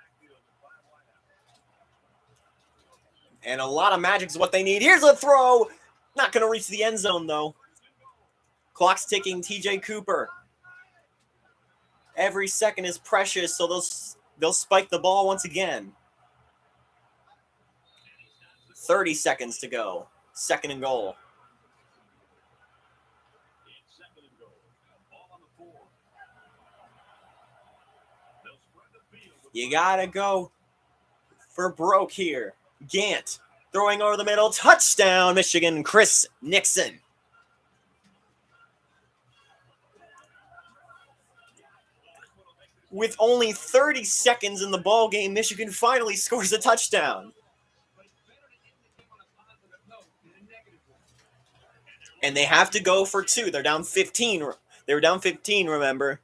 Speaker 1: And a lot of magic is what they need. Here's a throw. Not going to reach the end zone, though. Clock's ticking. TJ Cooper. Every second is precious, so they'll spike the ball once again. 30 seconds to go. Second and goal. You got to go for broke here. Gant throwing over the middle. Touchdown, Michigan. Chris Nixon. With only 30 seconds in the ball game, Michigan finally scores a touchdown. And they have to go for 2. They're down 15. They were down 15, remember.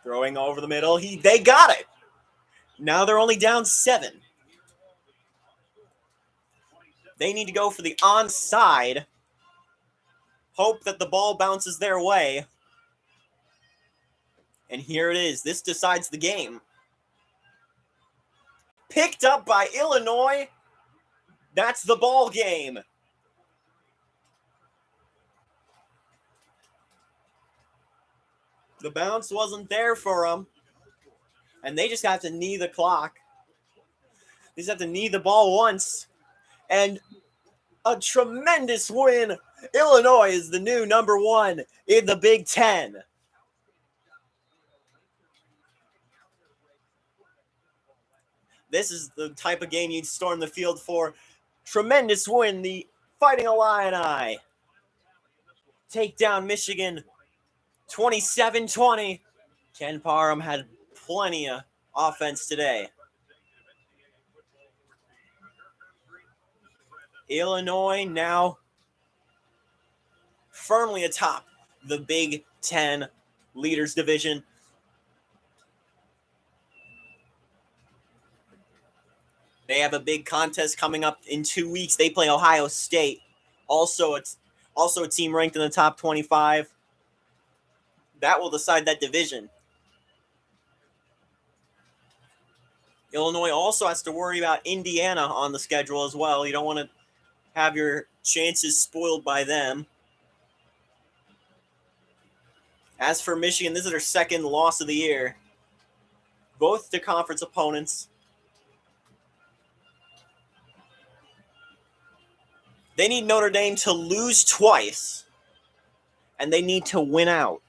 Speaker 1: Throwing over the middle. They got it. Now they're only down 7. They need to go for the onside. Hope that the ball bounces their way. And here it is. This decides the game. Picked up by Illinois. That's the ball game. The bounce wasn't there for them. And they just have to knee the clock. They just have to knee the ball once. And a tremendous win. Illinois is the new number 1 in the Big Ten. This is the type of game you'd storm the field for. Tremendous win. The Fighting Illini take down Michigan 27-20. Ken Parham had plenty of offense today. Illinois now firmly atop the Big Ten Leaders Division. They have a big contest coming up in 2 weeks. They play Ohio State. Also a team ranked in the top 25. That will decide that division. Illinois also has to worry about Indiana on the schedule as well. You don't want to have your chances spoiled by them. As for Michigan, this is their second loss of the year. Both to conference opponents. They need Notre Dame to lose twice, and they need to win out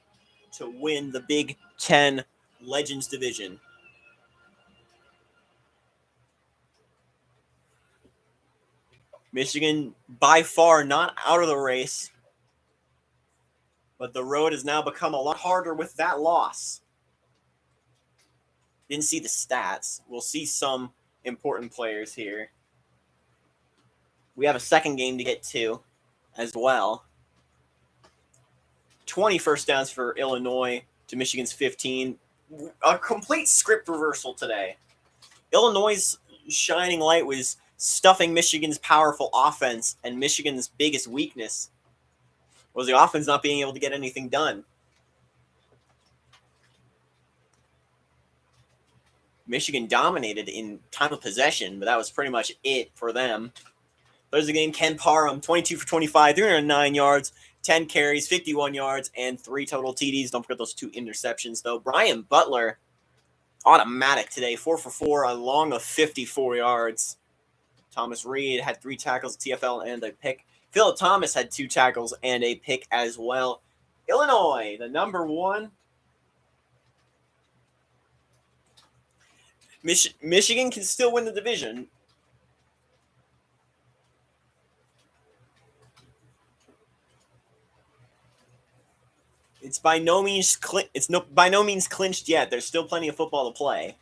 Speaker 1: to win the Big Ten Legends Division. Michigan, by far, not out of the race, but the road has now become a lot harder with that loss. Didn't see the stats. We'll see some important players here. We have a second game to get to as well. 20 first downs for Illinois to Michigan's 15. A complete script reversal today. Illinois' shining light was stuffing Michigan's powerful offense, and Michigan's biggest weakness was the offense not being able to get anything done. Michigan dominated in time of possession, but that was pretty much it for them. There's the game. Ken Parham, 22 for 25, 309 yards, 10 carries, 51 yards, and 3 total TDs. Don't forget those 2 interceptions, though. Brian Butler, automatic today, 4 for 4, along of 54 yards. Thomas Reed had 3 tackles, a TFL, and a pick. Phil Thomas had 2 tackles and a pick as well. Illinois, the number 1. Michigan can still win the division. It's by no means clinched yet. There's still plenty of football to play.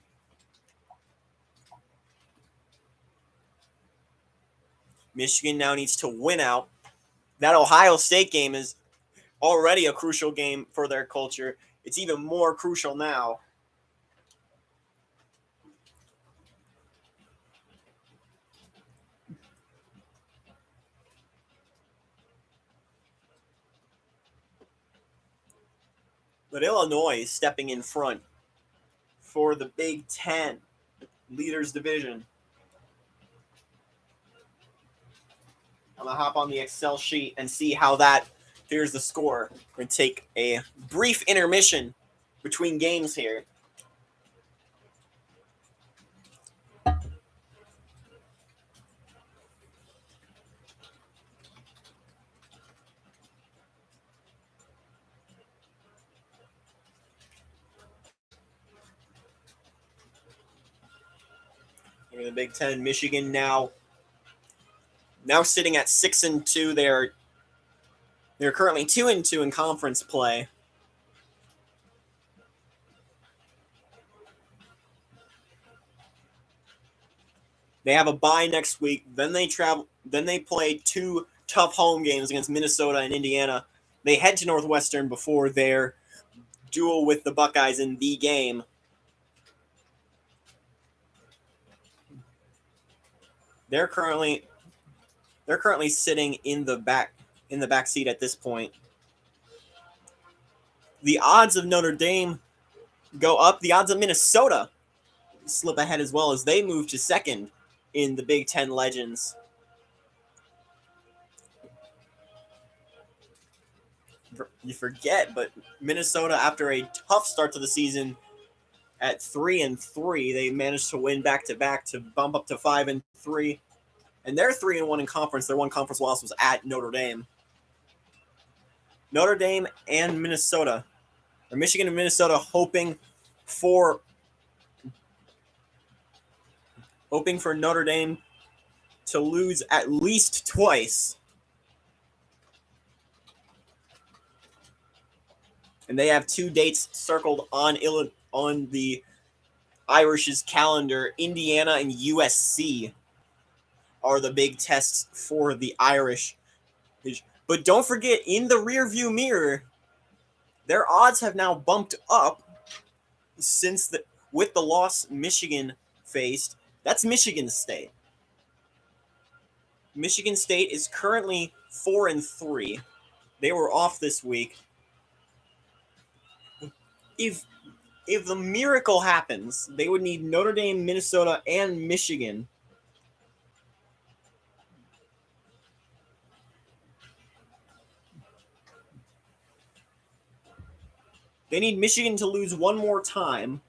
Speaker 1: Michigan now needs to win out. That Ohio State game is already a crucial game for their culture. It's even more crucial now. But Illinois is stepping in front for the Big Ten Leaders Division. I'm going to hop on the Excel sheet and see how that figures the score. We're going to take a brief intermission between games here. In the Big Ten, Michigan now sitting at 6-2. They're currently 2-2 in conference play. They have a bye next week. Then they travel. Then they play 2 tough home games against Minnesota and Indiana. They head to Northwestern before their duel with the Buckeyes in the game. They're currently sitting in the back seat at this point. The odds of Notre Dame go up. The odds of Minnesota slip ahead as well as they move to second in the Big Ten Legends. You forget, but Minnesota, after a tough start to the season at 3-3, they managed to win back-to-back to bump up to 5-3. And they're 3-1 in conference. Their one conference loss was at Notre Dame. Notre Dame and Minnesota, or Michigan and Minnesota, hoping for Notre Dame to lose at least twice. And they have 2 dates circled on the Irish's calendar. Indiana and USC are the big tests for the Irish. But don't forget, in the rearview mirror, their odds have now bumped up with the loss Michigan faced. That's Michigan State. Michigan State is currently 4-3. They were off this week. If the miracle happens, they would need Notre Dame, Minnesota, and Michigan. They need Michigan to lose one more time.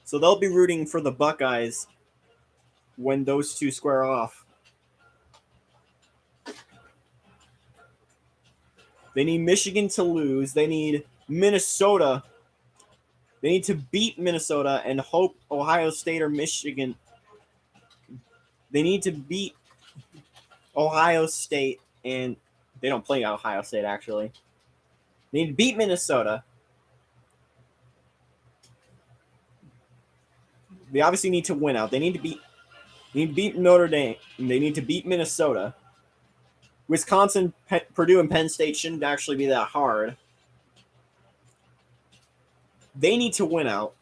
Speaker 1: So they'll be rooting for the Buckeyes when those two square off. They need Michigan to lose. They need Minnesota. They need to beat Minnesota and hope Ohio State or Michigan. They need to beat Ohio State, and they don't play Ohio State, actually. They need to beat Minnesota. They obviously need to win out. They need to beat Notre Dame. And they need to beat Minnesota. Wisconsin, Purdue, and Penn State shouldn't actually be that hard. They need to win out.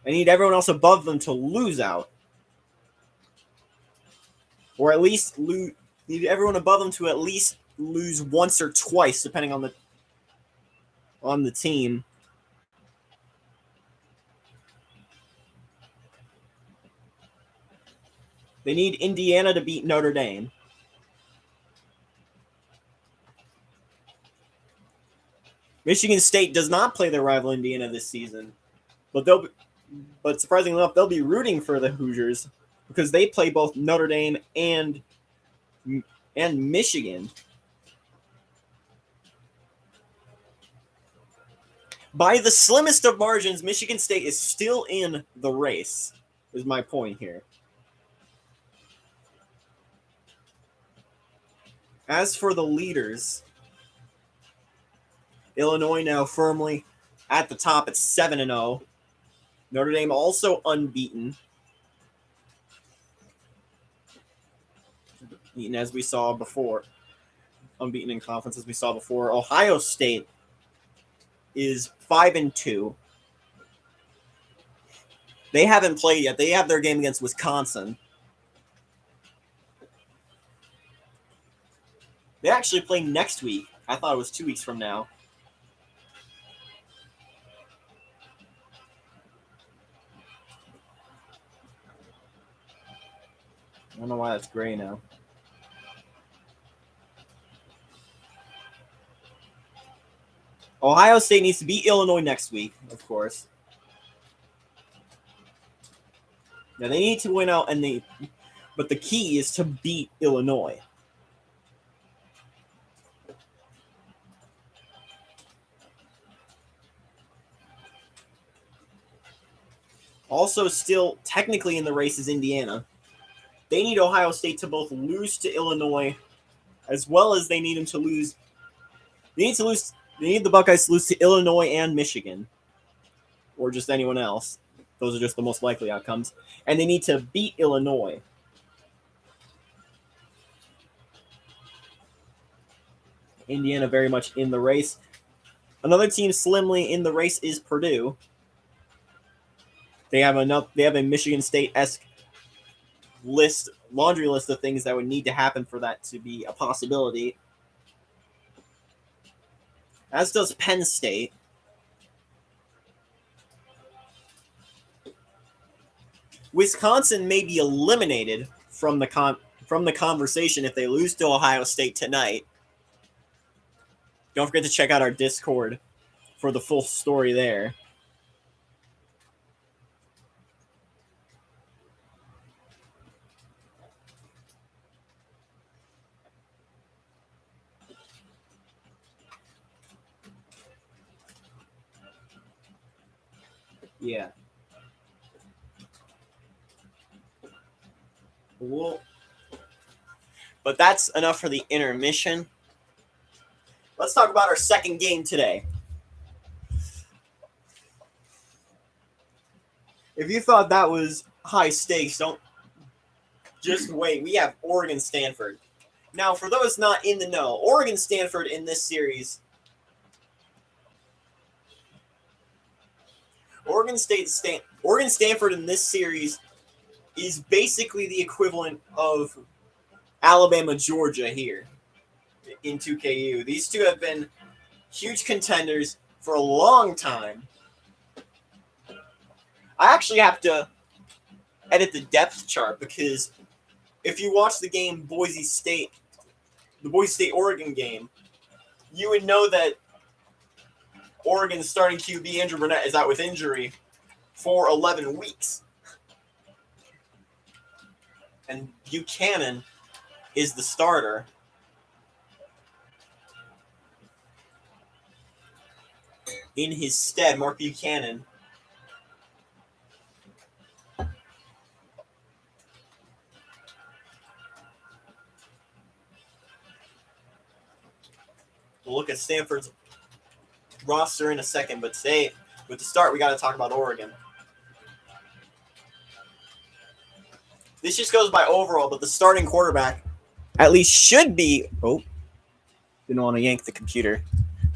Speaker 1: I need everyone else above them to lose out. Or at least need everyone above them to at least lose once or twice, depending on the team. They need Indiana to beat Notre Dame. Michigan State does not play their rival Indiana this season, but surprisingly enough, they'll be rooting for the Hoosiers because they play both Notre Dame and Michigan. By the slimmest of margins, Michigan State is still in the race, is my point here. As for the leaders, Illinois now firmly at the top at 7-0. Notre Dame also unbeaten. As we saw before. Unbeaten in conference as we saw before. Ohio State is 5-2. They haven't played yet. They have their game against Wisconsin. They actually play next week. I thought it was 2 weeks from now. I don't know why that's gray now. Ohio State needs to beat Illinois next week, of course. Now they need to win out, but the key is to beat Illinois. Also, still technically in the race is Indiana. They need Ohio State to both lose to Illinois, as well as they need them to lose. They need the Buckeyes to lose to Illinois and Michigan, or just anyone else. Those are just the most likely outcomes. And they need to beat Illinois. Indiana very much in the race. Another team slimly in the race is Purdue. They have a Michigan State-esque laundry list of things that would need to happen for that to be a possibility. As does Penn State. Wisconsin may be eliminated from the conversation if they lose to Ohio State tonight. Don't forget to check out our Discord for the full story there. Yeah. Cool. But that's enough for the intermission. Let's talk about our second game today. If you thought that was high stakes, don't just wait. We have Oregon Stanford. Now, for those not in the know, Oregon Stanford in this series, Oregon Stanford in this series is basically the equivalent of Alabama Georgia here in 2KU. These two have been huge contenders for a long time. I actually have to edit the depth chart because if you watch the game the Boise State-Oregon game, you would know that Oregon's starting QB, Andrew Burnett, is out with injury for 11 weeks. And Buchanan is the starter. In his stead, Mark Buchanan we'll look at Stanford's roster in a second, but today, with the start, we got to talk about Oregon. This just goes by overall, but the starting quarterback at least should be. Oh, didn't want to yank the computer.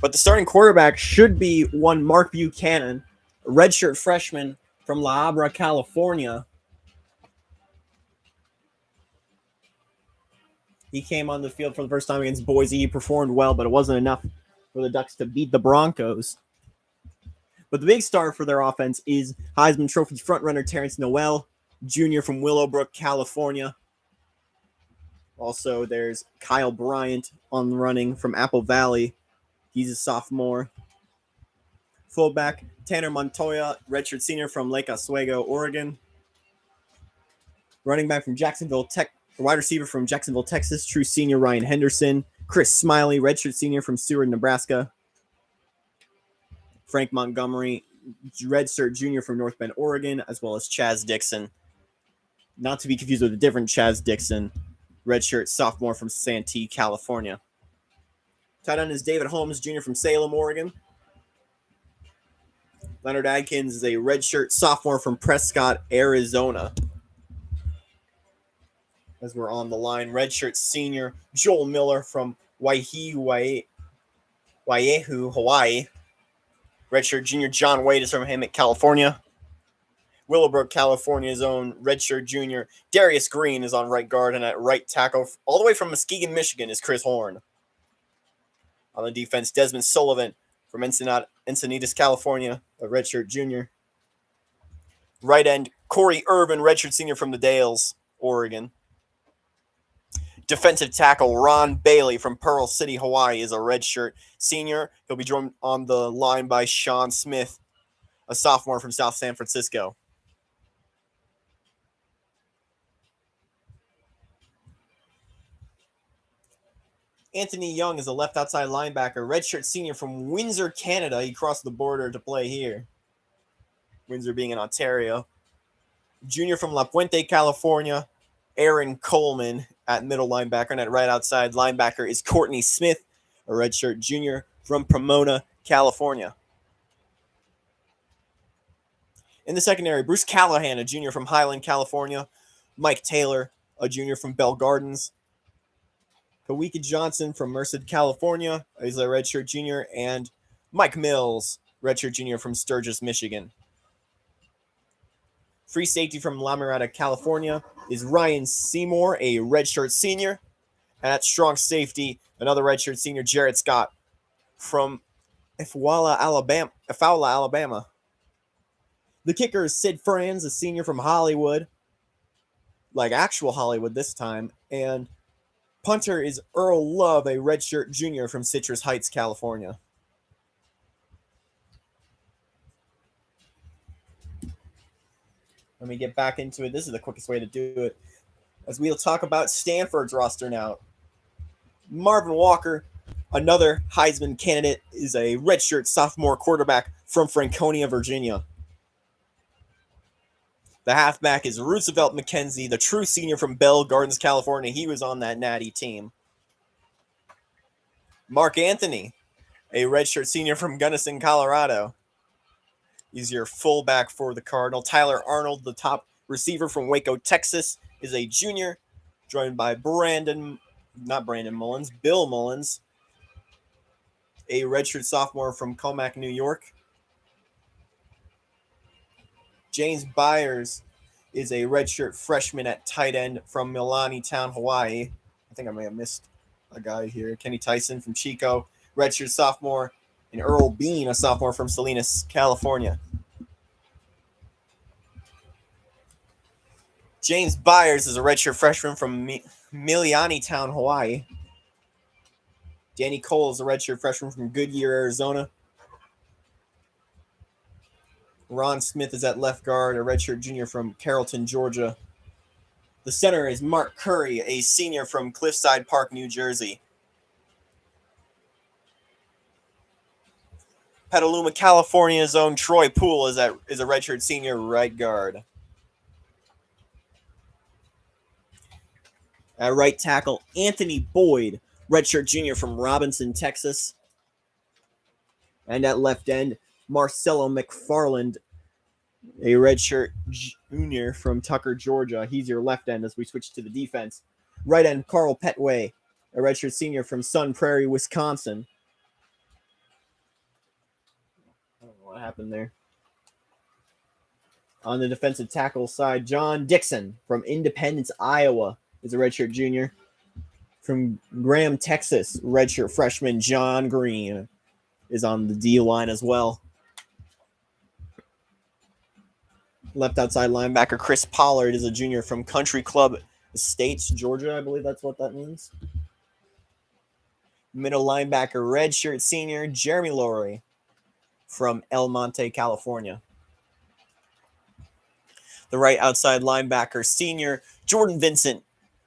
Speaker 1: But the starting quarterback should be one Mark Buchanan, a redshirt freshman from La Habra, California. He came on the field for the first time against Boise. He performed well, but it wasn't enough for the Ducks to beat the Broncos. But the big star for their offense is Heisman Trophy frontrunner Terrence Noel, Jr. from Willowbrook, California. Also, there's Kyle Bryant on the running from Apple Valley. He's a sophomore. Fullback Tanner Montoya, redshirt senior from Lake Oswego, Oregon. Running back from wide receiver from Jacksonville, Texas, true senior Ryan Henderson. Chris Smiley, redshirt senior from Seward, Nebraska. Frank Montgomery, redshirt junior from North Bend, Oregon, as well as Chaz Dixon. Not to be confused with a different Chaz Dixon, redshirt sophomore from Santee, California. Tight end is David Holmes, junior from Salem, Oregon. Leonard Adkins is a redshirt sophomore from Prescott, Arizona. As we're on the line, redshirt senior Joel Miller from Waihehu, Hawaii. Redshirt junior John Wade is from Hammock, California. Willowbrook, California's own redshirt junior Darius Green is on right guard, and at right tackle, all the way from Muskegon, Michigan, is Chris Horn. On the defense, Desmond Sullivan from Encinitas, California, a redshirt junior. Right end, Corey Irvin, redshirt senior from the Dales, Oregon. Defensive tackle Ron Bailey from Pearl City, Hawaii, is a redshirt senior. He'll be joined on the line by Sean Smith, a sophomore from South San Francisco. Anthony Young is a left outside linebacker, redshirt senior from Windsor, Canada. He crossed the border to play here. Windsor being in Ontario. Junior from La Puente, California, Aaron Coleman at middle linebacker. And at right outside linebacker is Courtney Smith, a redshirt junior from Pomona, California. In the secondary, Bruce Callahan, a junior from Highland, California. Mike Taylor, a junior from Bell Gardens. Kawika Johnson from Merced, California, is a redshirt junior. And Mike Mills, redshirt junior from Sturgis, Michigan. Free safety from La Mirada, California, is Ryan Seymour, a redshirt senior. And at strong safety, another redshirt senior, Jarrett Scott from Eufaula, Alabama. The kicker is Sid Franz, a senior from Hollywood, like actual Hollywood this time. And punter is Earl Love, a redshirt junior from Citrus Heights, California. Let me get back into it. This is the quickest way to do it. As we'll talk about Stanford's roster now. Marvin Walker, another Heisman candidate, is a redshirt sophomore quarterback from Franconia, Virginia. The halfback is Roosevelt McKenzie, the true senior from Bell Gardens, California. He was on that natty team. Mark Anthony, a redshirt senior from Gunnison, Colorado. He's your fullback for the Cardinal. Tyler Arnold, the top receiver from Waco, Texas, is a junior, joined by Bill Mullins, a redshirt sophomore from Comac, New York. James Byers is a redshirt freshman at tight end from Milani Town, Hawaii. I think I may have missed a guy here. Kenny Tyson from Chico, redshirt sophomore. And Earl Bean, a sophomore from Salinas, California. James Byers is a redshirt freshman from Miliani Town, Hawaii. Danny Cole is a redshirt freshman from Goodyear, Arizona. Ron Smith is at left guard, a redshirt junior from Carrollton, Georgia. The center is Mark Curry, a senior from Cliffside Park, New Jersey. Petaluma, California's own Troy Poole is a redshirt senior right guard. At right tackle, Anthony Boyd, redshirt junior from Robinson, Texas. And at left end, Marcelo McFarland, a redshirt junior from Tucker, Georgia. He's your left end as we switch to the defense. Right end, Carl Petway, a redshirt senior from Sun Prairie, Wisconsin. I don't know what happened there. On the defensive tackle side, John Dixon from Independence, Iowa, is a redshirt junior. From Graham, Texas, redshirt freshman John Green is on the D line as well. Left outside linebacker Chris Pollard is a junior from Country Club Estates, Georgia. I believe that's what that means. Middle linebacker redshirt senior Jeremy Laurie from El Monte, California. The right outside linebacker senior Jordan Vincent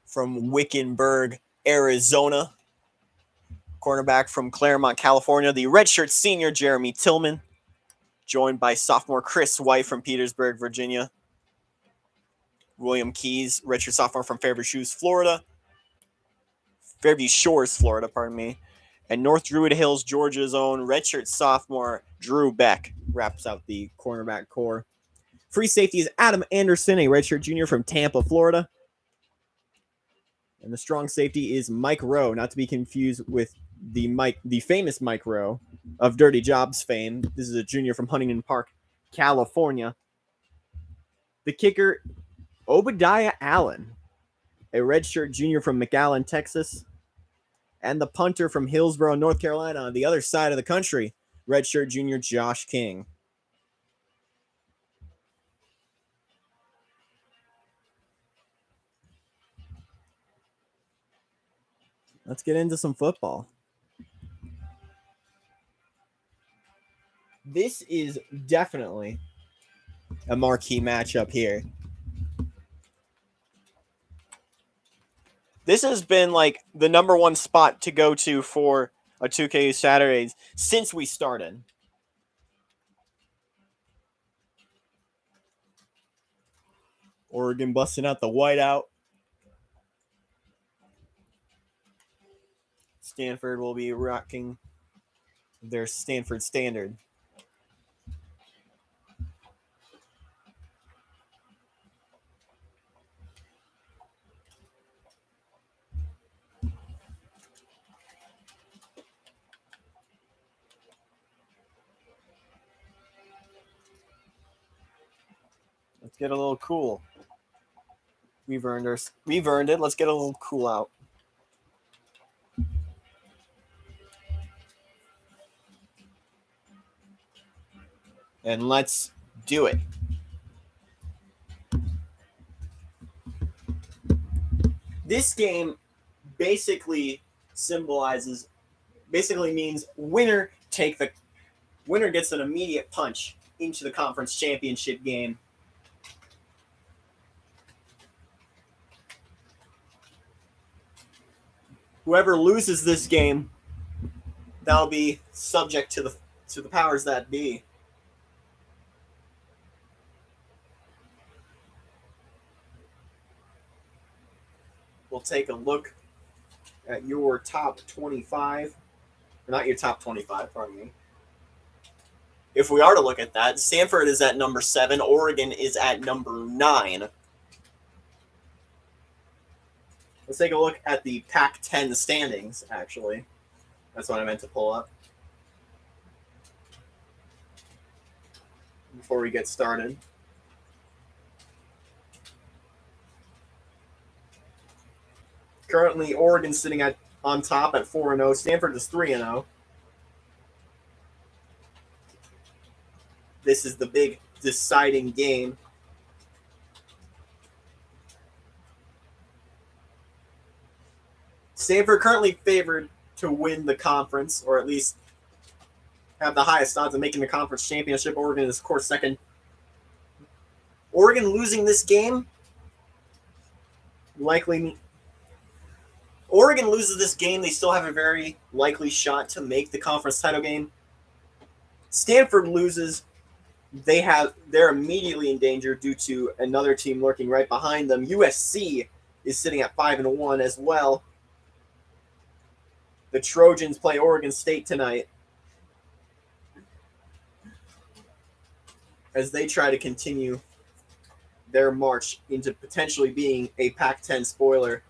Speaker 1: from Wickenburg, Arizona. Cornerback from Claremont, California, the redshirt senior Jeremy Tillman. joined by sophomore Chris White from Petersburg, Virginia. William Keys, redshirt sophomore from Fairview Shores, Florida, pardon me. And North Druid Hills, Georgia's own redshirt sophomore Drew Beck wraps out the cornerback core. Free safety is Adam Anderson, a redshirt junior from Tampa, Florida. And the strong safety is Mike Rowe, not to be confused with the famous Mike Rowe of Dirty Jobs fame. This is a junior from Huntington Park, California. The kicker, Obadiah Allen, a redshirt junior from McAllen, Texas. And the punter from Hillsborough, North Carolina, on the other side of the country, redshirt junior Josh King. Let's get into some football. This is definitely a marquee matchup here. This has been like the number one spot to go to for a 2K Saturdays since we started. Oregon busting out the whiteout. Stanford will be rocking their Stanford standard. Let's get a little cool. We've earned it. Let's get a little cool out. And let's do it. This game basically means winner gets an immediate punch into the conference championship game. Whoever loses this game, that'll be subject to the powers that be. We'll take a look at your top 25. Not your top 25, pardon me. If we are to look at that, Stanford is at number 7. Oregon is at number 9. Let's take a look at the Pac-10 standings, actually. That's what I meant to pull up. Before we get started. Currently, Oregon's sitting on top at 4-0. Stanford is 3-0. This is the big deciding game. Stanford currently favored to win the conference, or at least have the highest odds of making the conference championship. Oregon is, of course, second. Oregon losing this game Oregon loses this game, they still have a very likely shot to make the conference title game. Stanford loses, they're immediately in danger due to another team lurking right behind them. USC is sitting at 5-1 as well. The Trojans play Oregon State tonight as they try to continue their march into potentially being a Pac-10 spoiler.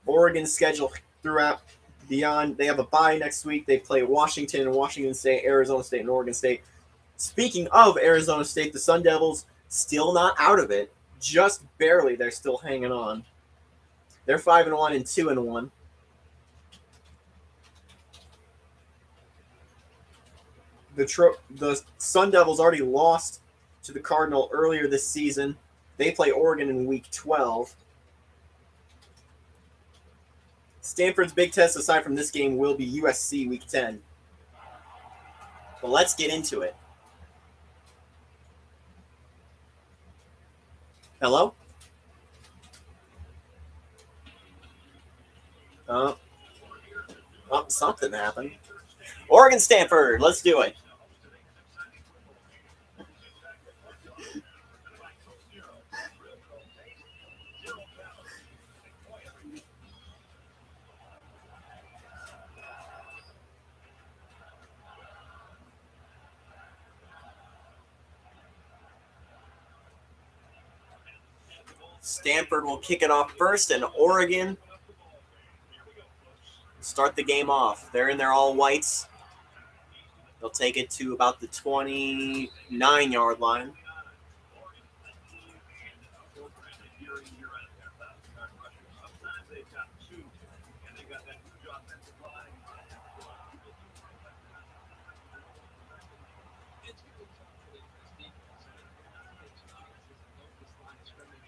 Speaker 1: Oregon's schedule throughout beyond, they have a bye next week. They play Washington and Washington State, Arizona State, and Oregon State. Speaking of Arizona State, the Sun Devils still not out of it. Just barely, they're still hanging on. They're 5-1 and 2-1. The Sun Devils already lost to the Cardinal earlier this season. They play Oregon in Week 12. Stanford's big test, aside from this game, will be USC Week 10. But let's get into it. Hello? Something happened. Oregon, Stanford. Let's do it. Stanford will kick it off first, and Oregon start the game off. They're in their all whites. They'll take it to about the 29-yard line.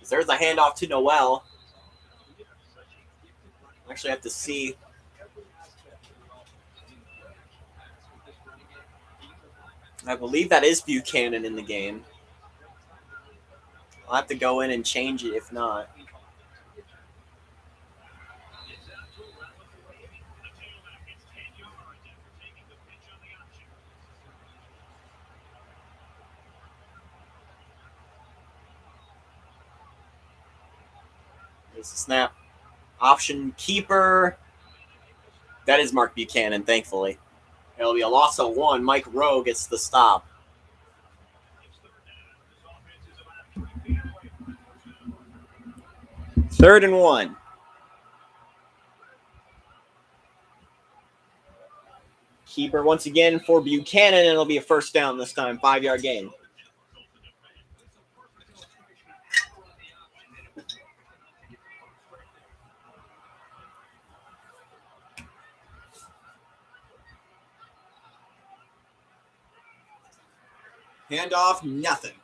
Speaker 1: There's a handoff to Noel. Actually, I have to see. I believe that is Buchanan in the game. I'll have to go in and change it if not. There's the snap. Option keeper. That is Mark Buchanan, thankfully. It'll be a loss of 1. Mike Rowe gets the stop. Third and 1. Keeper once again for Buchanan, and it'll be a first down this time. 5-yard gain. Handoff, nothing.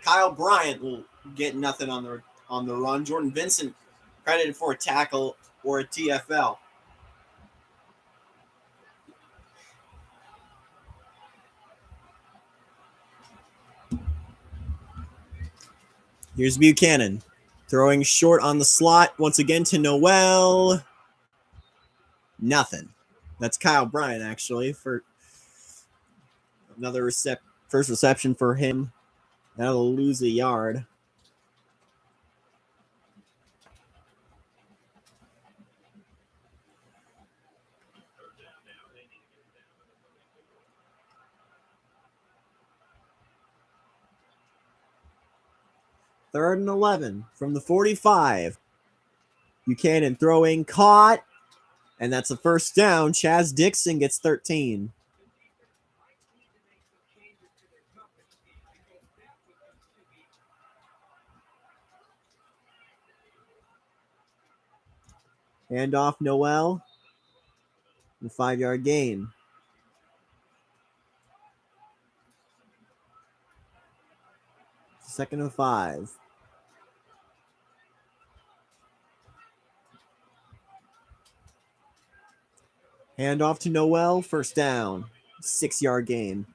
Speaker 1: Kyle Bryant will get nothing on the run. Jordan Vincent credited for a tackle or a TFL. Here's Buchanan throwing short on the slot once again to Noel. Nothing. That's Kyle Bryant actually for another first reception for him. That'll lose a yard. Third and 11 from the 45. Buchanan throwing, caught, and that's a first down. Chaz Dixon gets 13. Handoff Noel. The 5-yard gain. Second and 5. Handoff to Noel. First down. 6-yard gain.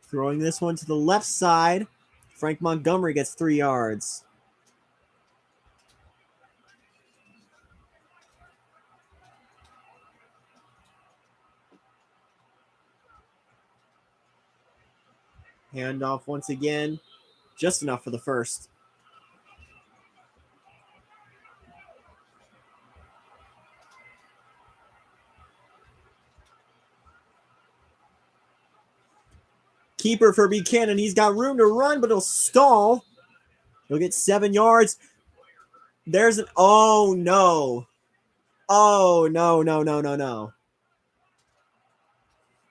Speaker 1: Throwing this one to the left side. Frank Montgomery gets 3 yards. Handoff once again. Just enough for the first. Keeper for Buchanan. He's got room to run, but he'll stall. He'll get 7 yards. There's an... Oh, no. Oh, no.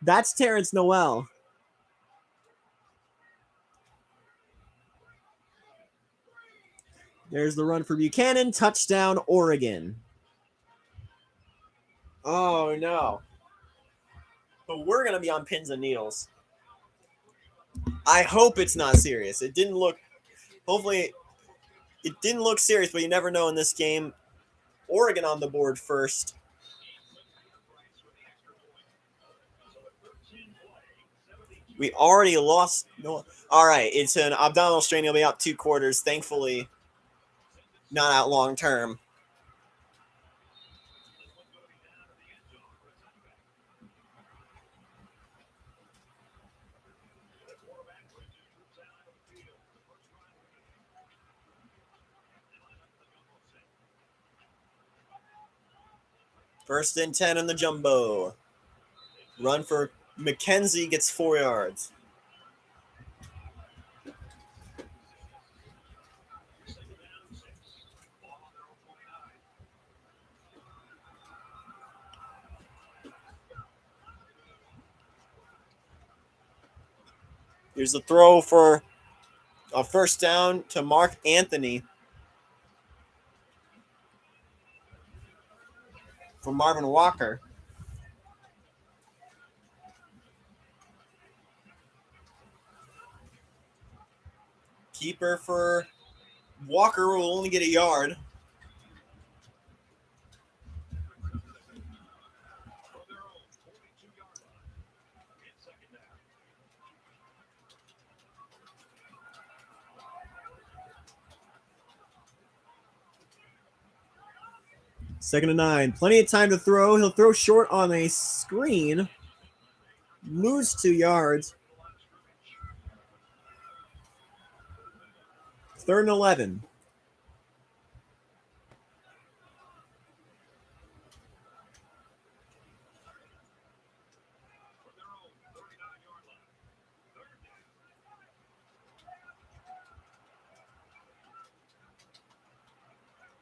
Speaker 1: That's Terrence Noel. There's the run for Buchanan. Touchdown, Oregon. Oh, no. But we're going to be on pins and needles. I hope it's not serious. It didn't look... Hopefully, it didn't look serious, but you never know in this game. Oregon on the board first. We already lost. No. All right, it's an abdominal strain. He'll be out 2 quarters. Thankfully, not out long term. First and 10 in the jumbo. Run for McKenzie gets 4 yards. Here's the throw for a first down to Mark Anthony for Marvin Walker. Keeper for Walker will only get a yard. Second and 9. Plenty of time to throw. He'll throw short on a screen. Lose 2 yards. Third and 11.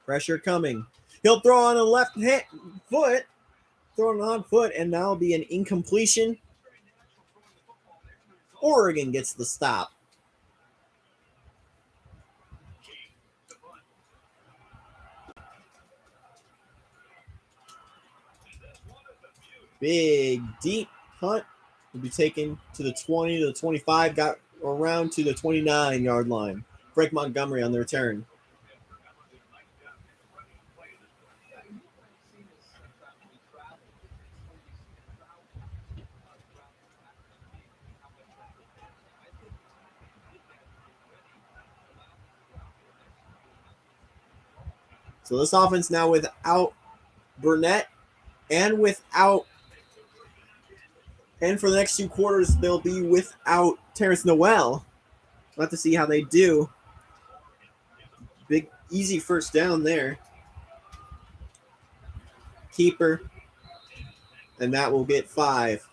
Speaker 1: Pressure coming. He'll throw on a left foot. Throw it on foot, and that'll be an incompletion. Oregon gets the stop. Big, deep punt will be taken to the 20, to the 25, got around to the 29-yard line. Frank Montgomery on the return. So this offense now without Burnett and for the next 2 quarters, they'll be without Terrence Noel. We'll have to see how they do. Big, easy first down there. Keeper. And that will get 5.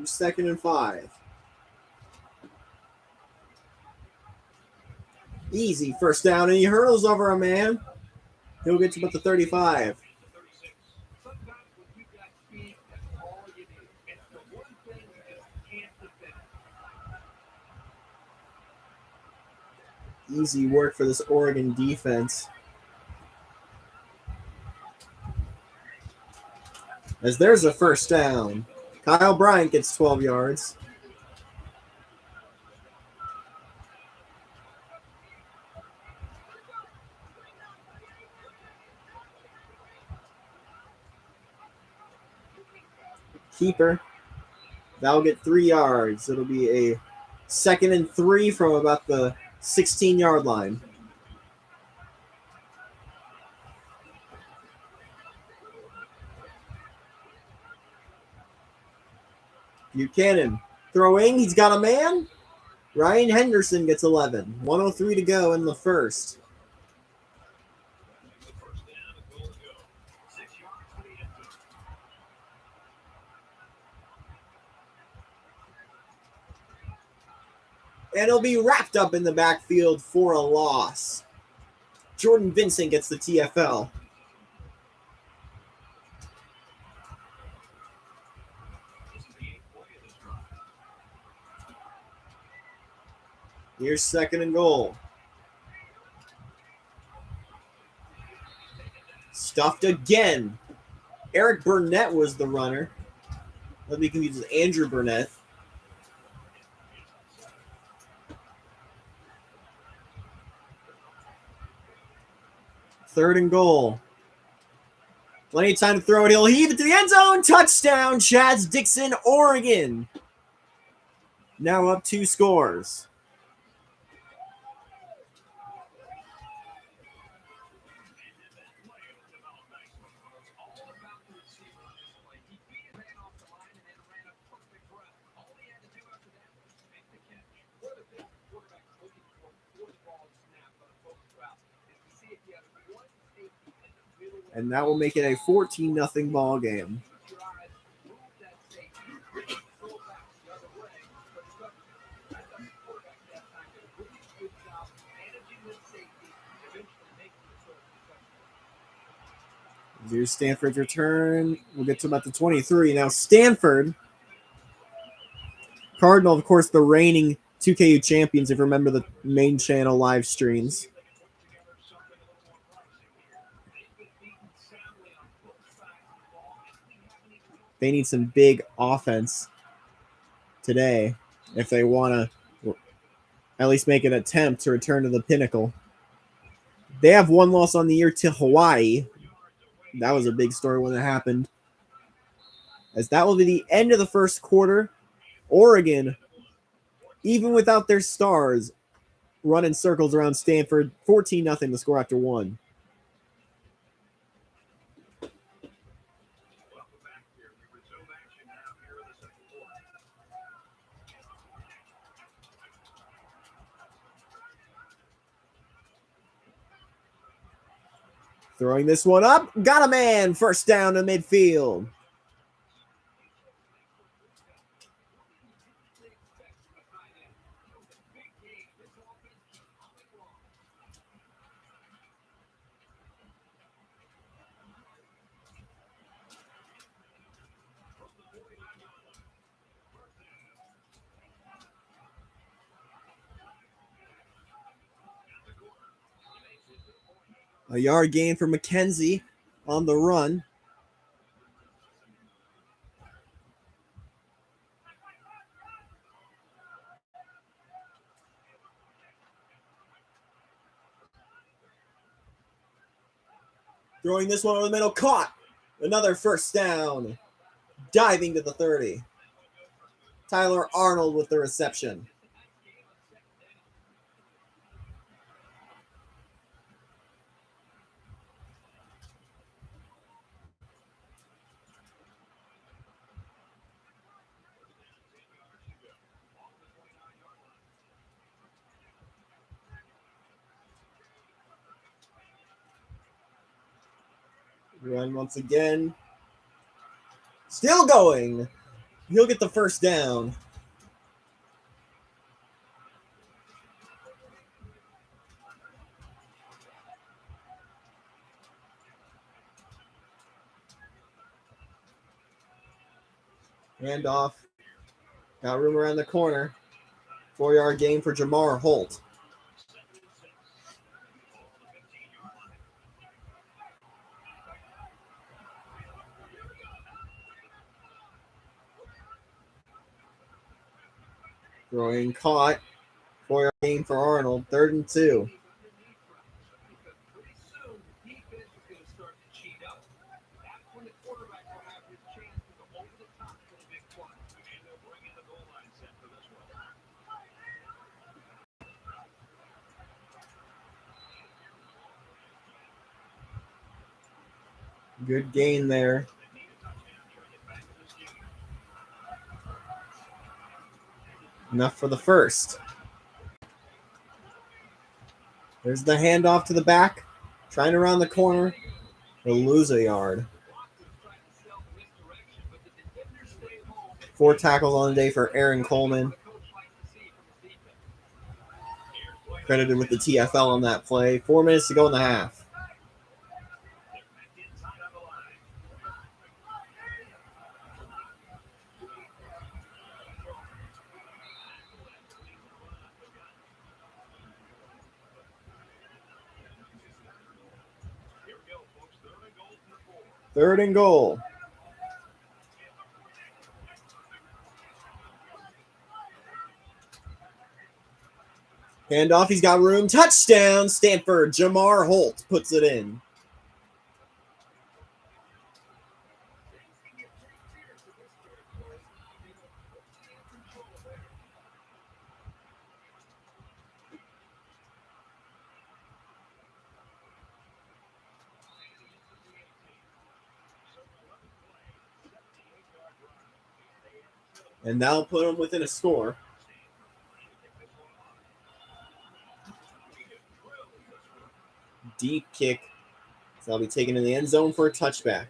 Speaker 1: Second and 5. Easy first down, and he hurdles over a man. He'll get to about the 35. Easy work for this Oregon defense. As there's a first down. Kyle Bryant gets 12 yards. Keeper. That'll get 3 yards. It'll be a 2nd and 3 from about the 16-yard line. Buchanan throwing. He's got a man. Ryan Henderson gets 11. 1:03 to go in the first. And it'll be wrapped up in the backfield for a loss. Jordan Vincent gets the TFL. Here's 2nd and goal. Stuffed again. Eric Burnett was the runner. Let me confuse with Andrew Burnett. 3rd and goal. Plenty of time to throw it. He'll heave it to the end zone. Touchdown, Chaz Dixon, Oregon. Now up 2 scores. And that will make it a 14-0 ball game. Here's Stanford's return. We'll get to about the 23. Now Stanford. Cardinal, of course, the reigning 2KU champions, if you remember the main channel live streams. They need some big offense today if they want to at least make an attempt to return to the pinnacle. They have 1 loss on the year to Hawaii. That was a big story when it happened. As that will be the end of the first quarter. Oregon, even without their stars, running circles around Stanford. 14-0 the score after 1. Throwing this one up. Got a man. First down to midfield. A yard gain for McKenzie on the run. Throwing this one over the middle. Caught. Another first down. Diving to the 30. Tyler Arnold with the reception. Run once again. Still going. He'll get the first down. Handoff. Got room around the corner. 4-yard gain for Jamar Holt. Throwing caught. 4-yard gain for Arnold. 3rd and 2. Good gain there. Enough for the first. There's the handoff to the back. Trying to round the corner. He'll lose a yard. 4 tackles on the day for Aaron Coleman. Credited with the TFL on that play. 4 minutes to go in the half. Third and goal. Handoff, he's got room. Touchdown, Stanford. Jamar Holt puts it in. And that'll put them within a score. Deep kick. So that'll be taken in the end zone for a touchback.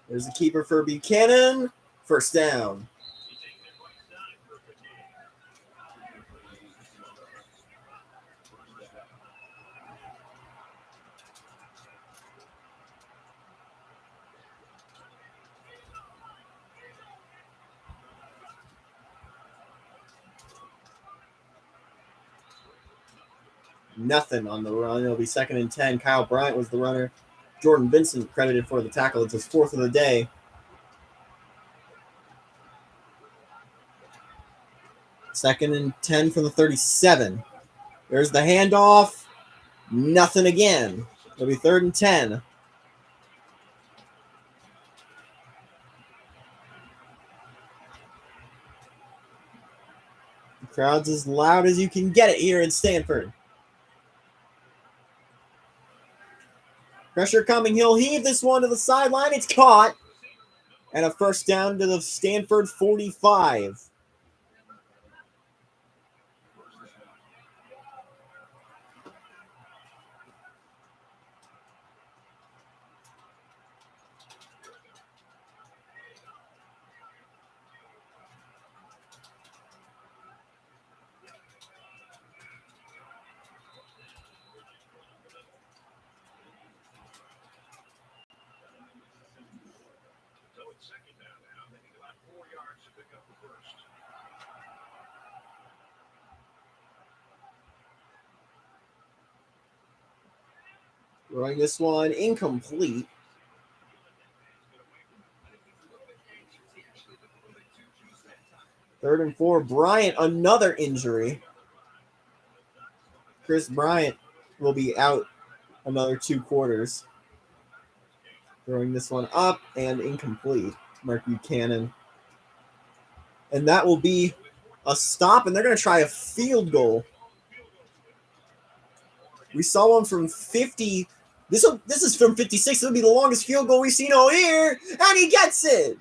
Speaker 1: There's the keeper for Buchanan. First down. Nothing on the run. It'll be 2nd and 10. Kyle Bryant was the runner. Jordan Vincent credited for the tackle. It's his 4th of the day. 2nd and 10 from the 37. There's the handoff. Nothing again. It'll be 3rd and 10. The crowd's as loud as you can get it here in Stanford. Pressure coming. He'll heave this one to the sideline. It's caught. And a first down to the Stanford 45. Throwing this one incomplete. 3rd and 4. Bryant, another injury. Chris Bryant will be out another 2 quarters. Throwing this one up and incomplete. Mark Buchanan. And that will be a stop, and they're going to try a field goal. We saw one from 50. This is from 56. It'll be the longest field goal we've seen all year, and he gets it.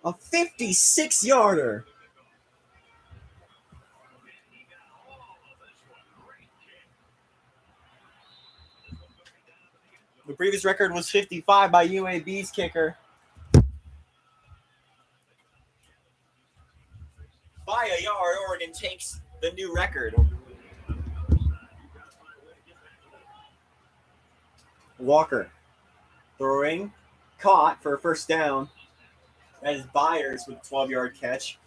Speaker 1: A 56-yarder. The previous record was 55 by UAB's kicker. By a yard, Oregon takes the new record. Walker throwing, caught for a first down. That is Byers with a 12-yard catch.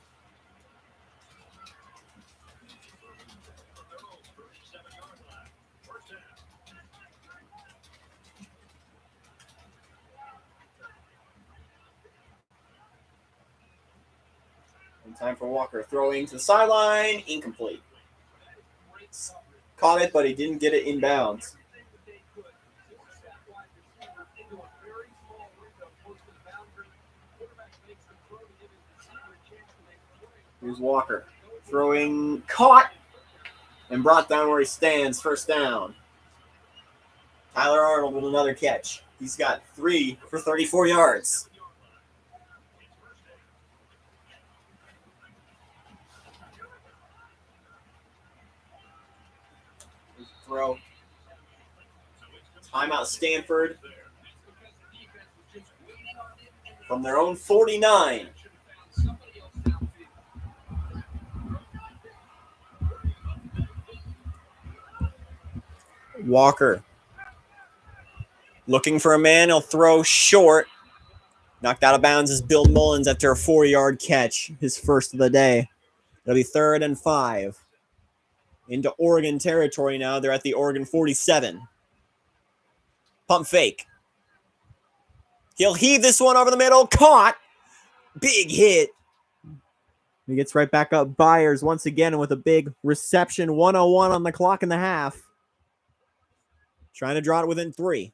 Speaker 1: And time for Walker throwing to the sideline, incomplete. Caught it, but he didn't get it inbounds. Here's Walker throwing, caught, and brought down where he stands. First down. Tyler Arnold with another catch. He's got 3 for 34 yards. Throw. Timeout Stanford from their own 49. Walker looking for a man. He'll throw short. Knocked out of bounds is Bill Mullins after a 4-yard catch, his first of the day. It'll be 3rd and 5. Into Oregon territory now. They're at the Oregon 47. Pump fake. He'll heave this one over the middle. Caught. Big hit. He gets right back up. Byers once again with a big reception. 1:01 on the clock in the half. Trying to draw it within 3.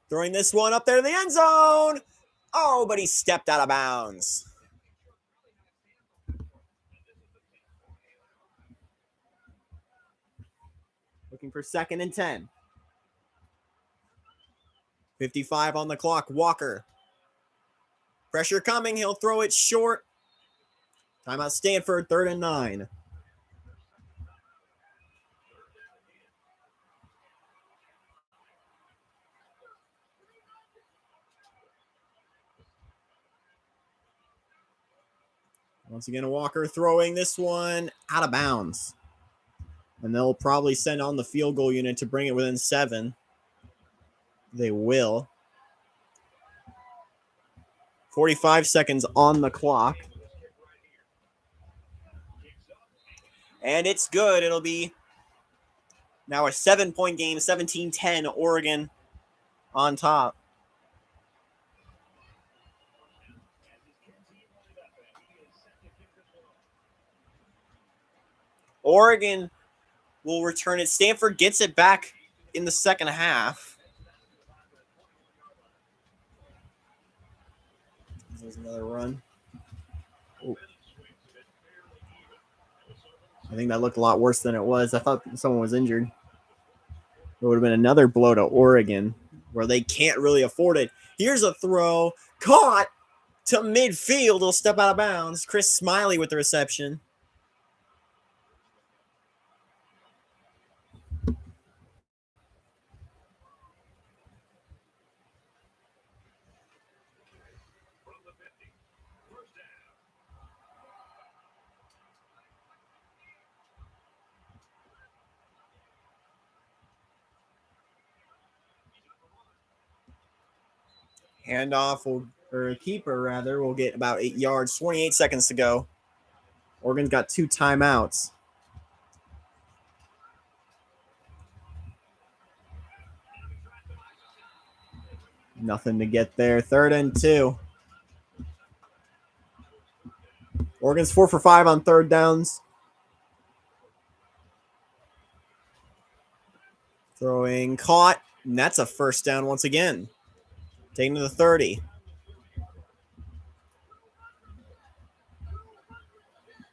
Speaker 1: Throwing this one up there to the end zone. Oh, but he stepped out of bounds. Looking for 2nd and 10. 55 on the clock. Walker. Pressure coming. He'll throw it short. Timeout Stanford. 3rd and 9. Once again, Walker throwing this one out of bounds. And they'll probably send on the field goal unit to bring it within 7. They will. 45 seconds on the clock. And it's good. It'll be now a 7-point game, 17-10, Oregon on top. Oregon will return it. Stanford gets it back in the second half. There's another run. Ooh. I think that looked a lot worse than it was. I thought someone was injured. It would have been another blow to Oregon where they can't really afford it. Here's a throw. Caught to midfield. He'll step out of bounds. Chris Smiley with the reception. Handoff or a keeper rather will get about 8 yards. 28 seconds to go. Oregon's got 2 timeouts. Nothing to get there. 3rd and 2. Oregon's 4 for 5 on 3rd downs. Throwing caught. And that's a 1st down once again. Taking to the 30.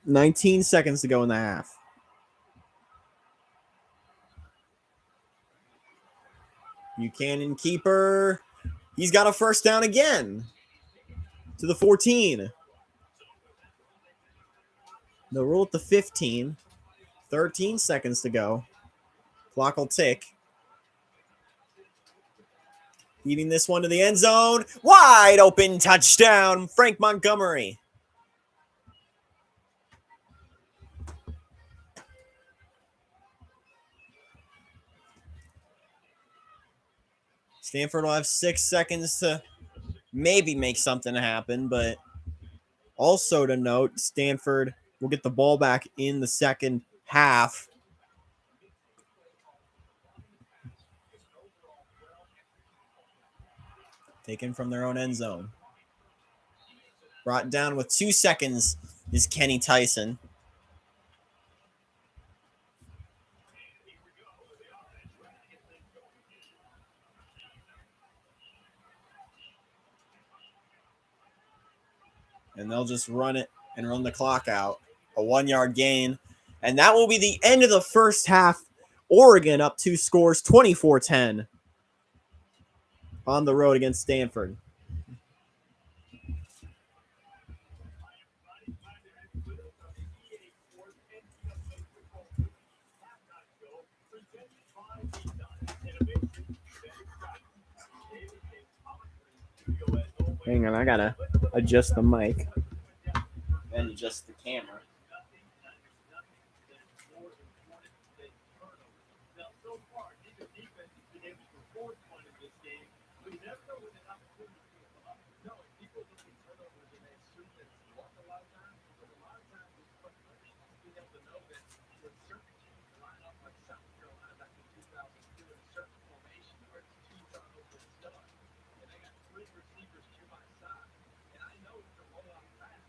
Speaker 1: 19 seconds to go in the half. Buchanan keeper. He's got a 1st down again. To the 14. They'll roll at the 15. 13 seconds to go. Clock will tick. Feeding this one to the end zone. Wide open touchdown. Frank Montgomery. Stanford will have 6 seconds to maybe make something happen, but also to note, Stanford will get the ball back in the second half. Taken from their own end zone. Brought down with 2 seconds is Kenny Tyson. And they'll just run it and run the clock out. A 1-yard gain. And that will be the end of the first half. Oregon up 2 scores, 24-10. On the road against Stanford. Hang on, I gotta adjust the mic. And adjust the camera.
Speaker 3: receivers to my side, and I know it's a roll-out pass.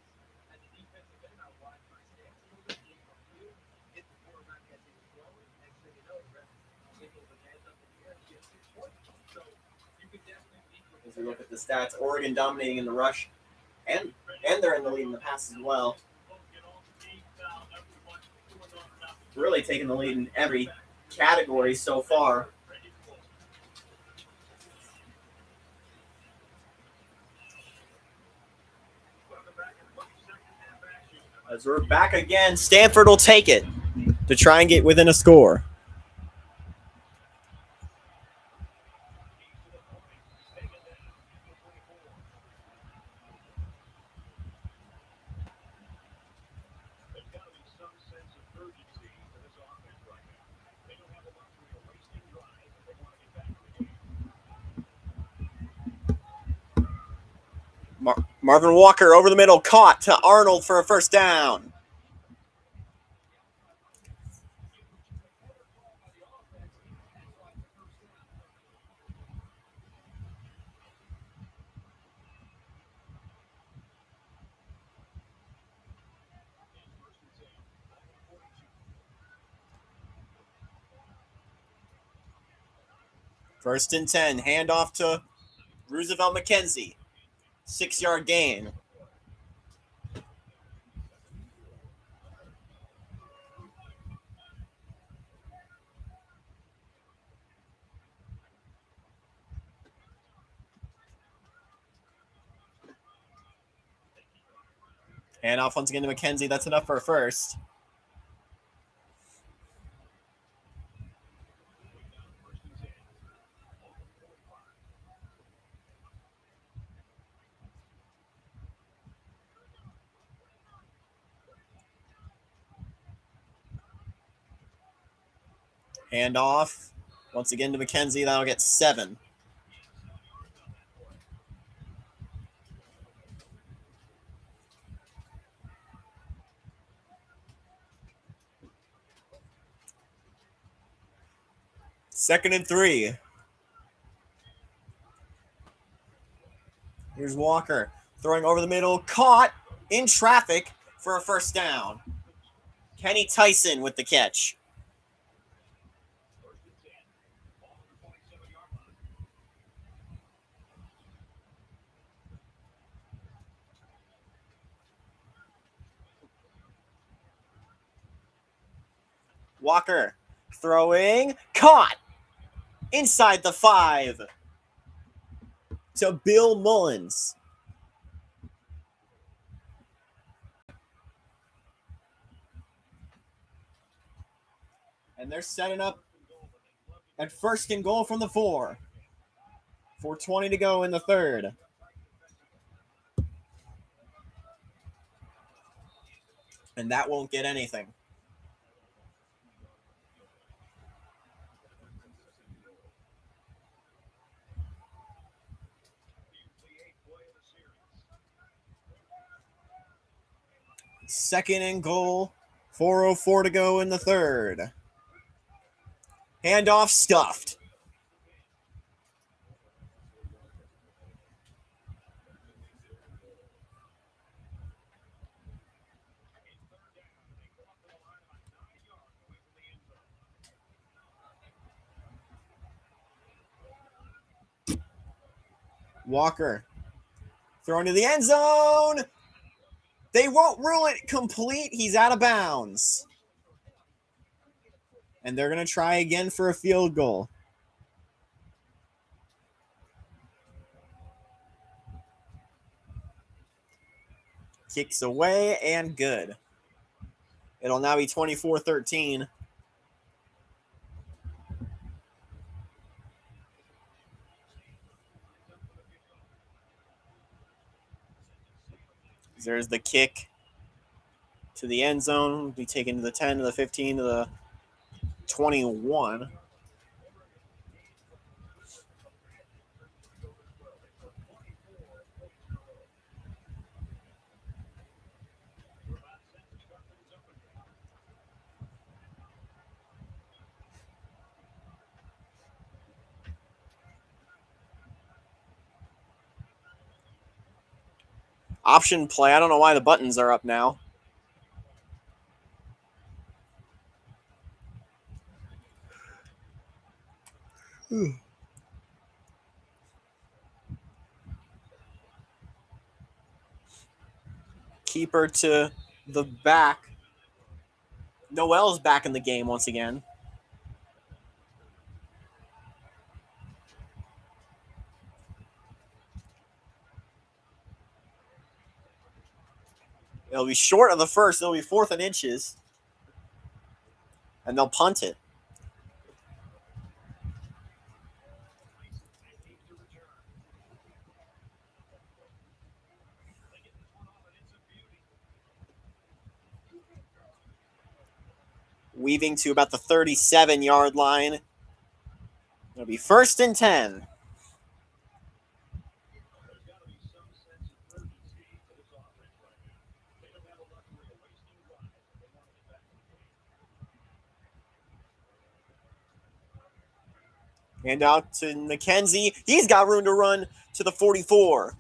Speaker 3: At the defensive end, I widen my stance a little bit, get from you, hit the quarterback as he was throwing. Next thing you know, the ref signals and hands up in the air, he gets 6 points. So you could definitely beat with
Speaker 1: As we look at the stats, Oregon dominating in the rush, and they're in the lead in the pass as well. Really taking the lead in every category so far. As we're back again, Stanford will take it to try and get within a score.
Speaker 2: There's got to be some sense of urgency to this offense right now. They don't have the luxury of wasting drives if they want to get back in the game.
Speaker 1: Marvin Walker over the middle, caught to Arnold for a first down. First and 10, handoff to Roosevelt McKenzie. 6-yard gain. Handoff once again to McKenzie. That's enough for a first. Handoff once again to McKenzie. That'll get 7. Second and 3. Here's Walker throwing over the middle, caught in traffic for a first down. Kenny Tyson with the catch. Walker throwing, caught inside the 5 to Bill Mullins. And they're setting up at first and goal from the 4. 4:20 to go in the third. And that won't get anything. Second and goal. 4:04 to go in the third. Handoff stuffed. Walker throwing to the end zone. They won't rule it complete. He's out of bounds. And they're going to try again for a field goal. Kicks away and good. It'll now be 24-13. There's the kick to the end zone. Will be taken to the 10, to the 15, to the 21. Option play. I don't know why the buttons are up now. Keeper to the back. Noel's back in the game once again. It'll be short of the first. It'll be 4th and inches. And they'll punt it. Weaving to about the 37-yard line. It'll be 1st and 10.
Speaker 2: There's got to be some sense of urgency to this offense right now. They don't have a luxury of wasting drives. They want to get back in the game.
Speaker 1: Hand out to McKenzie. He's got room to run to the 44.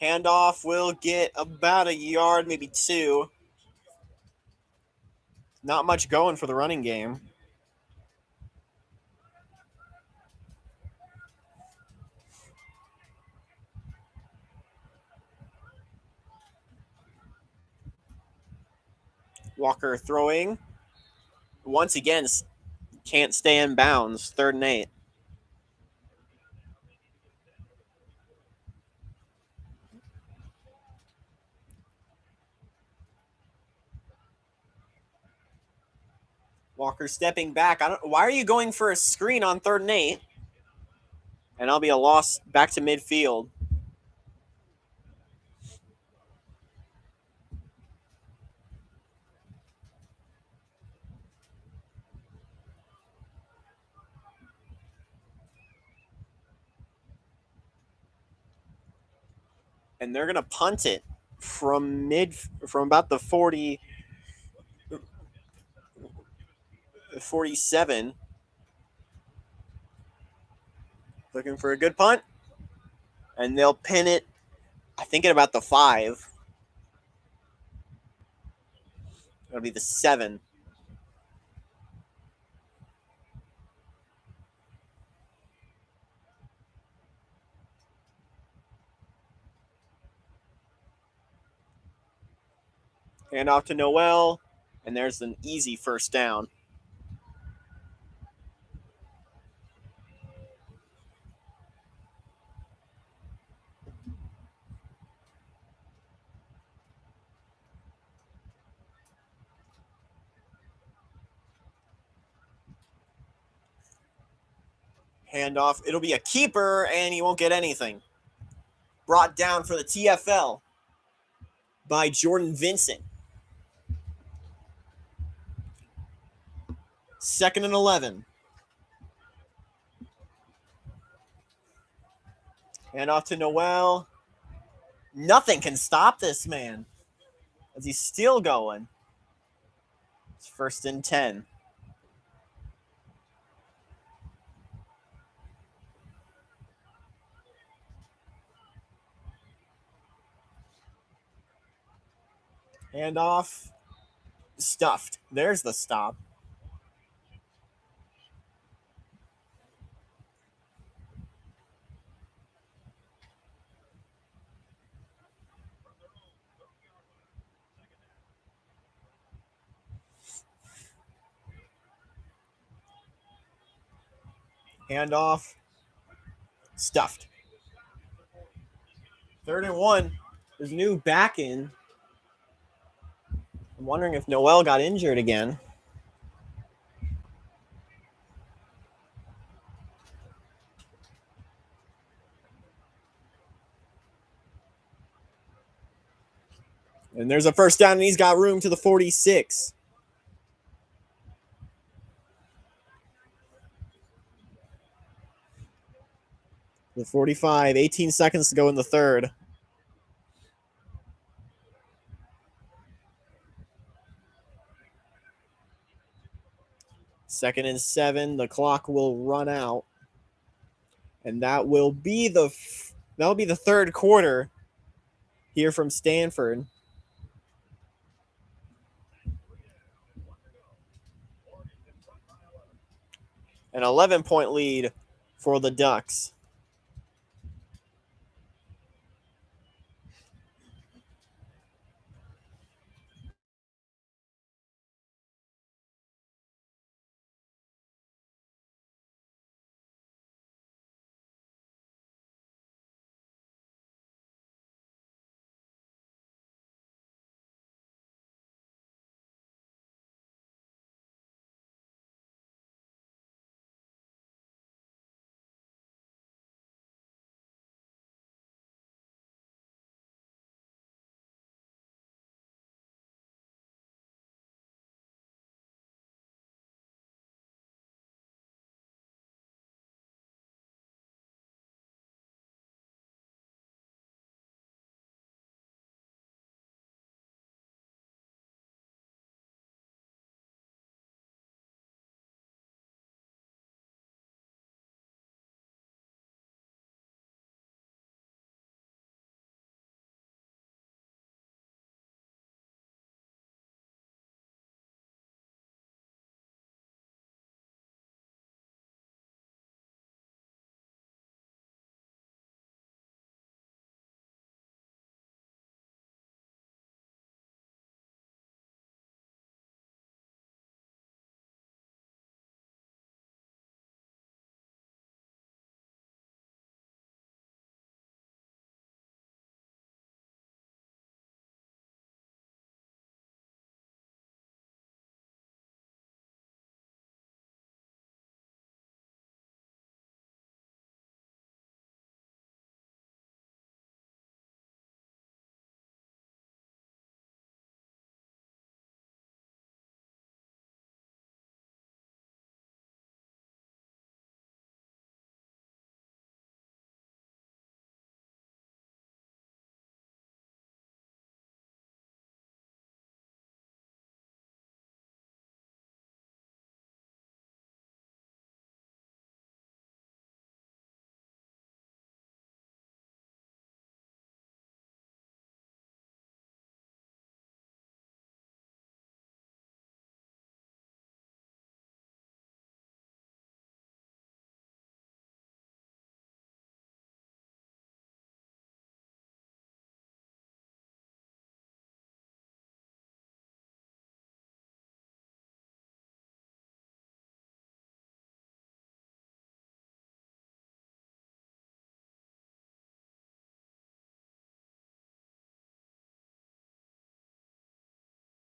Speaker 1: Handoff will get about a yard, maybe 2. Not much going for the running game. Walker throwing. Once again, can't stay in bounds. 3rd and 8. Walker stepping back. Why are you going for a screen on 3rd and 8? And I'll be a loss back to midfield. And they're going to punt it from about the 47. Looking for a good punt. And they'll pin it, I think, at about the 5. It'll be the 7. Hand off to Noel, and there's an easy 1st down. Handoff. It'll be a keeper, and he won't get anything. Brought down for the TFL by Jordan Vincent. 2nd and 11. Handoff to Noel. Nothing can stop this man as he's still going. It's 1st and 10. Handoff. Stuffed. There's the stop. Handoff. Stuffed. 3rd and 1. There's new back in. I'm wondering if Noel got injured again. And there's a 1st down, and he's got room to the 46. The 45, 18 seconds to go in the third. Second and 7. The clock will run out, and that will be the third quarter here from Stanford. An 11-point lead for the Ducks.